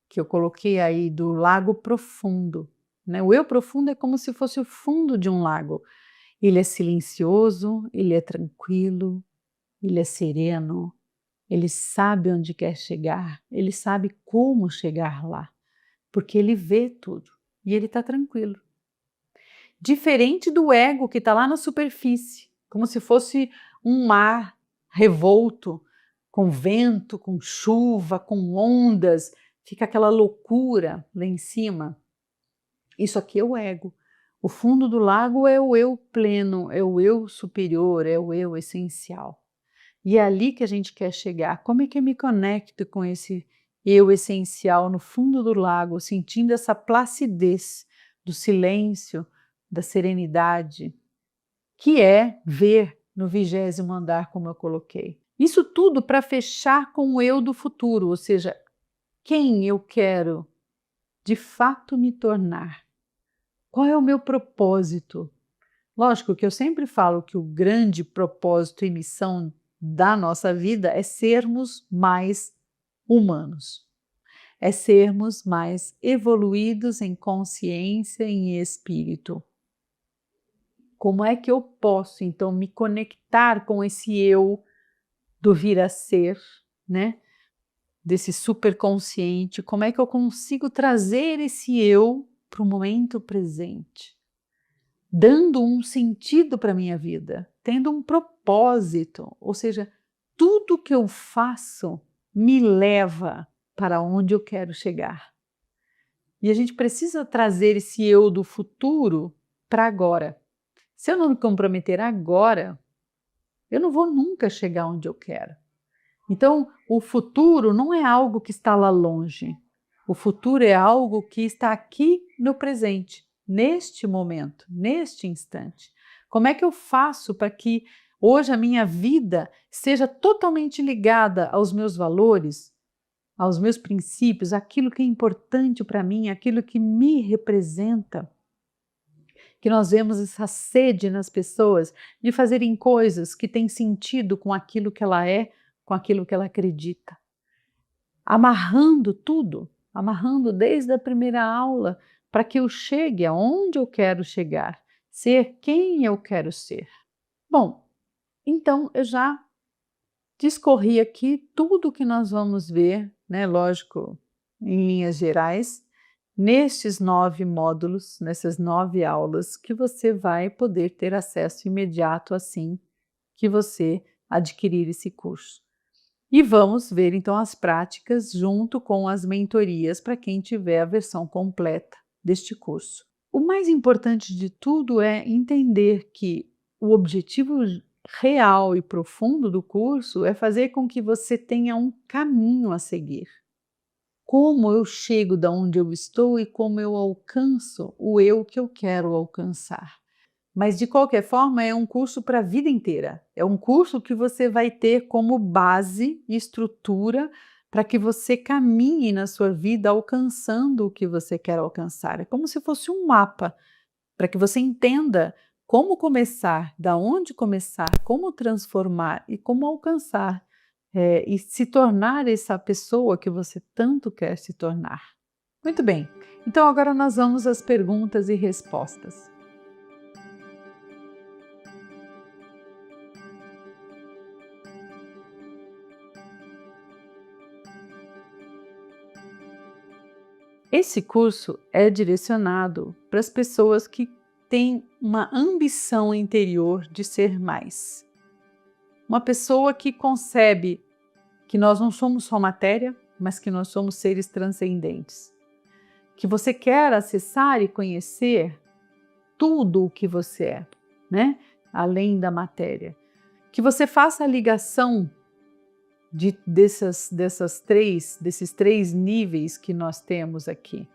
que eu coloquei aí do lago profundo, né? O eu profundo é como se fosse o fundo de um lago. Ele é silencioso, ele é tranquilo, ele é sereno, ele sabe onde quer chegar, ele sabe como chegar lá, porque ele vê tudo e ele está tranquilo. Diferente do ego que está lá na superfície, como se fosse um mar revolto, com vento, com chuva, com ondas, fica aquela loucura lá em cima. Isso aqui é o ego. O fundo do lago é o eu pleno, é o eu superior, é o eu essencial. E é ali que a gente quer chegar. Como é que eu me conecto com esse eu essencial no fundo do lago, sentindo essa placidez do silêncio, da serenidade, que é ver no 20º andar, como eu coloquei. Isso tudo para fechar com o eu do futuro, ou seja, quem eu quero de fato me tornar. Qual é o meu propósito? Lógico que eu sempre falo que o grande propósito e missão da nossa vida é sermos mais humanos, é sermos mais evoluídos em consciência e em espírito. Como é que eu posso, então, me conectar com esse eu do vir a ser, né? Desse superconsciente? Como é que eu consigo trazer esse eu para o momento presente? Dando um sentido para a minha vida, tendo um propósito, ou seja, tudo que eu faço me leva para onde eu quero chegar. E a gente precisa trazer esse eu do futuro para agora. Se eu não me comprometer agora, eu não vou nunca chegar onde eu quero. Então, o futuro não é algo que está lá longe. O futuro é algo que está aqui no presente, neste momento, neste instante. Como é que eu faço para que hoje a minha vida seja totalmente ligada aos meus valores, aos meus princípios, aquilo que é importante para mim, aquilo que me representa? que nós vemos essa sede nas pessoas de fazerem coisas que têm sentido com aquilo que ela é, com aquilo que ela acredita. Amarrando tudo, amarrando desde a primeira aula, para que eu chegue aonde eu quero chegar, ser quem eu quero ser. Bom, então eu já discorri aqui tudo que nós vamos ver, né, lógico, em linhas gerais, nestes 9 módulos, nessas 9 aulas, que você vai poder ter acesso imediato assim que você adquirir esse curso. E vamos ver então as práticas junto com as mentorias para quem tiver a versão completa deste curso. O mais importante de tudo é entender que o objetivo real e profundo do curso é fazer com que você tenha um caminho a seguir. Como eu chego da onde eu estou e como eu alcanço o eu que eu quero alcançar. Mas de qualquer forma é um curso para a vida inteira. É um curso que você vai ter como base e estrutura para que você caminhe na sua vida alcançando o que você quer alcançar. É como se fosse um mapa para que você entenda como começar, da onde começar, como transformar e como alcançar e se tornar essa pessoa que você tanto quer se tornar. Muito bem, então agora nós vamos às perguntas e respostas. Esse curso é direcionado para as pessoas que têm uma ambição interior de ser mais. Uma pessoa que concebe que nós não somos só matéria, mas que nós somos seres transcendentes. Que você quer acessar e conhecer tudo o que você é, né? Além da matéria. Que você faça a ligação desses três níveis que nós temos aqui.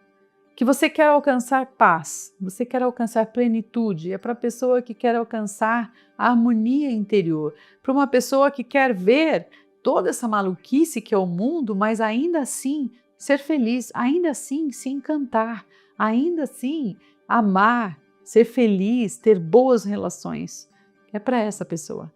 Que você quer alcançar paz, você quer alcançar plenitude, é para a pessoa que quer alcançar a harmonia interior, para uma pessoa que quer ver toda essa maluquice que é o mundo, mas ainda assim ser feliz, ainda assim se encantar, ainda assim amar, ser feliz, ter boas relações. É para essa pessoa.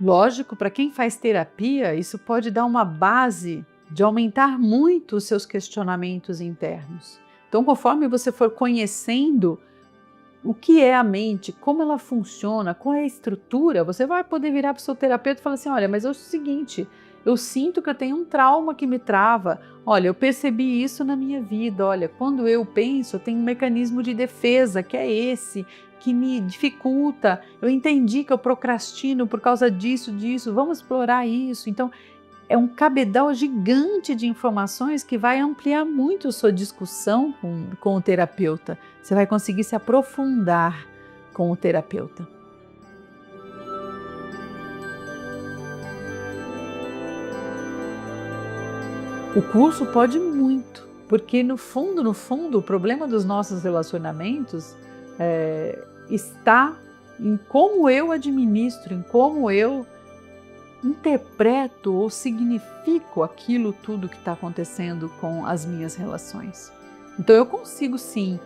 Lógico, para quem faz terapia, isso pode dar uma base de aumentar muito os seus questionamentos internos. Então, conforme você for conhecendo o que é a mente, como ela funciona, qual é a estrutura, você vai poder virar para o seu terapeuta e falar assim, olha, mas é o seguinte, eu sinto que eu tenho um trauma que me trava, olha, eu percebi isso na minha vida, olha, quando eu penso, eu tenho um mecanismo de defesa, que é esse, que me dificulta, eu entendi que eu procrastino por causa disso, vamos explorar isso. Então, é um cabedal gigante de informações que vai ampliar muito a sua discussão com o terapeuta. Você vai conseguir se aprofundar com o terapeuta. O curso pode muito, porque no fundo, o problema dos nossos relacionamentos está em como eu administro, em como eu interpreto ou significo aquilo tudo que está acontecendo com as minhas relações. Então eu consigo sim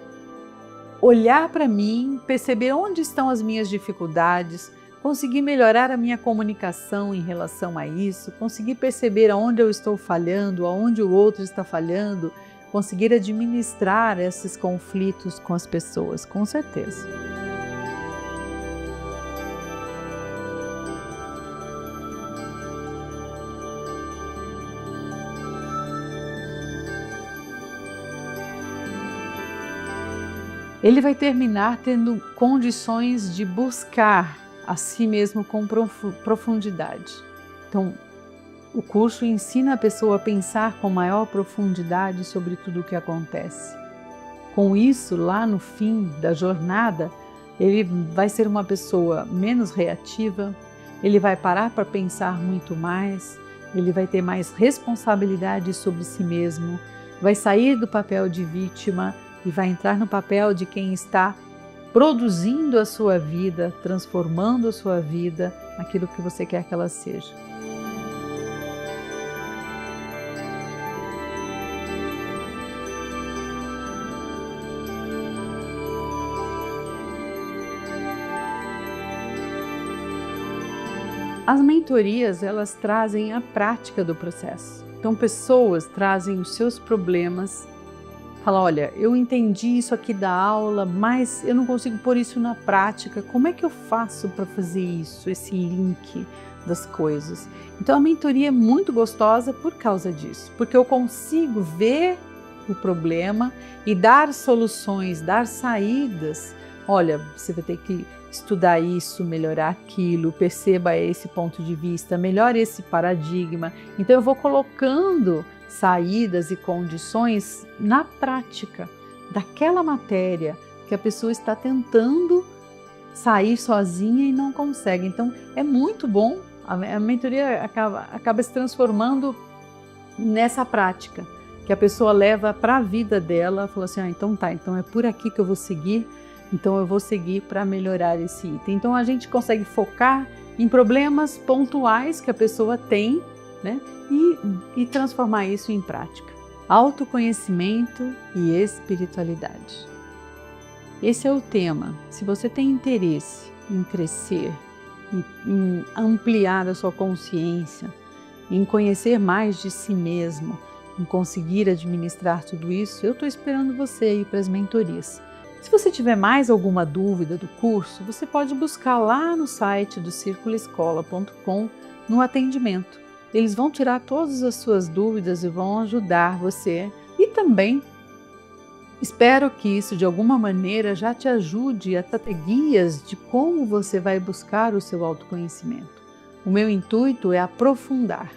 olhar para mim, perceber onde estão as minhas dificuldades, conseguir melhorar a minha comunicação em relação a isso, conseguir perceber aonde eu estou falhando, aonde o outro está falhando, conseguir administrar esses conflitos com as pessoas, com certeza. Ele vai terminar tendo condições de buscar a si mesmo com profundidade. Então, o curso ensina a pessoa a pensar com maior profundidade sobre tudo o que acontece. Com isso, lá no fim da jornada, ele vai ser uma pessoa menos reativa, ele vai parar para pensar muito mais, ele vai ter mais responsabilidade sobre si mesmo, vai sair do papel de vítima e vai entrar no papel de quem está produzindo a sua vida, transformando a sua vida aquilo que você quer que ela seja. As mentorias, elas trazem a prática do processo. Então, pessoas trazem os seus problemas, falam, olha, eu entendi isso aqui da aula, mas eu não consigo pôr isso na prática. Como é que eu faço para fazer isso, esse link das coisas? Então, a mentoria é muito gostosa por causa disso, porque eu consigo ver o problema e dar soluções, dar saídas. Olha, você vai ter que estudar isso, melhorar aquilo, perceba esse ponto de vista, melhore esse paradigma. Então eu vou colocando saídas e condições na prática daquela matéria que a pessoa está tentando sair sozinha e não consegue. Então é muito bom, a mentoria acaba se transformando nessa prática que a pessoa leva para a vida dela, fala assim, então tá, então é por aqui que eu vou seguir. Então eu vou seguir para melhorar esse item. Então a gente consegue focar em problemas pontuais que a pessoa tem, né? E transformar isso em prática. Autoconhecimento e espiritualidade. Esse é o tema. Se você tem interesse em crescer, em ampliar a sua consciência, em conhecer mais de si mesmo, em conseguir administrar tudo isso, eu estou esperando você ir para as mentorias. Se você tiver mais alguma dúvida do curso, você pode buscar lá no site do circuloescola.com no atendimento. Eles vão tirar todas as suas dúvidas e vão ajudar você. E também espero que isso de alguma maneira já te ajude a ter guias de como você vai buscar o seu autoconhecimento. O meu intuito é aprofundar,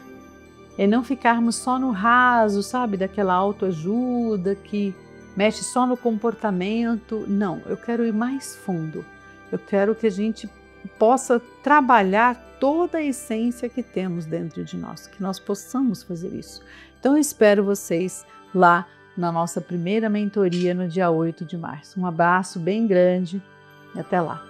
é não ficarmos só no raso, sabe, daquela autoajuda que mexe só no comportamento. Não, eu quero ir mais fundo. Eu quero que a gente possa trabalhar toda a essência que temos dentro de nós, que nós possamos fazer isso. Então eu espero vocês lá na nossa primeira mentoria no dia 8 de março. Um abraço bem grande e até lá.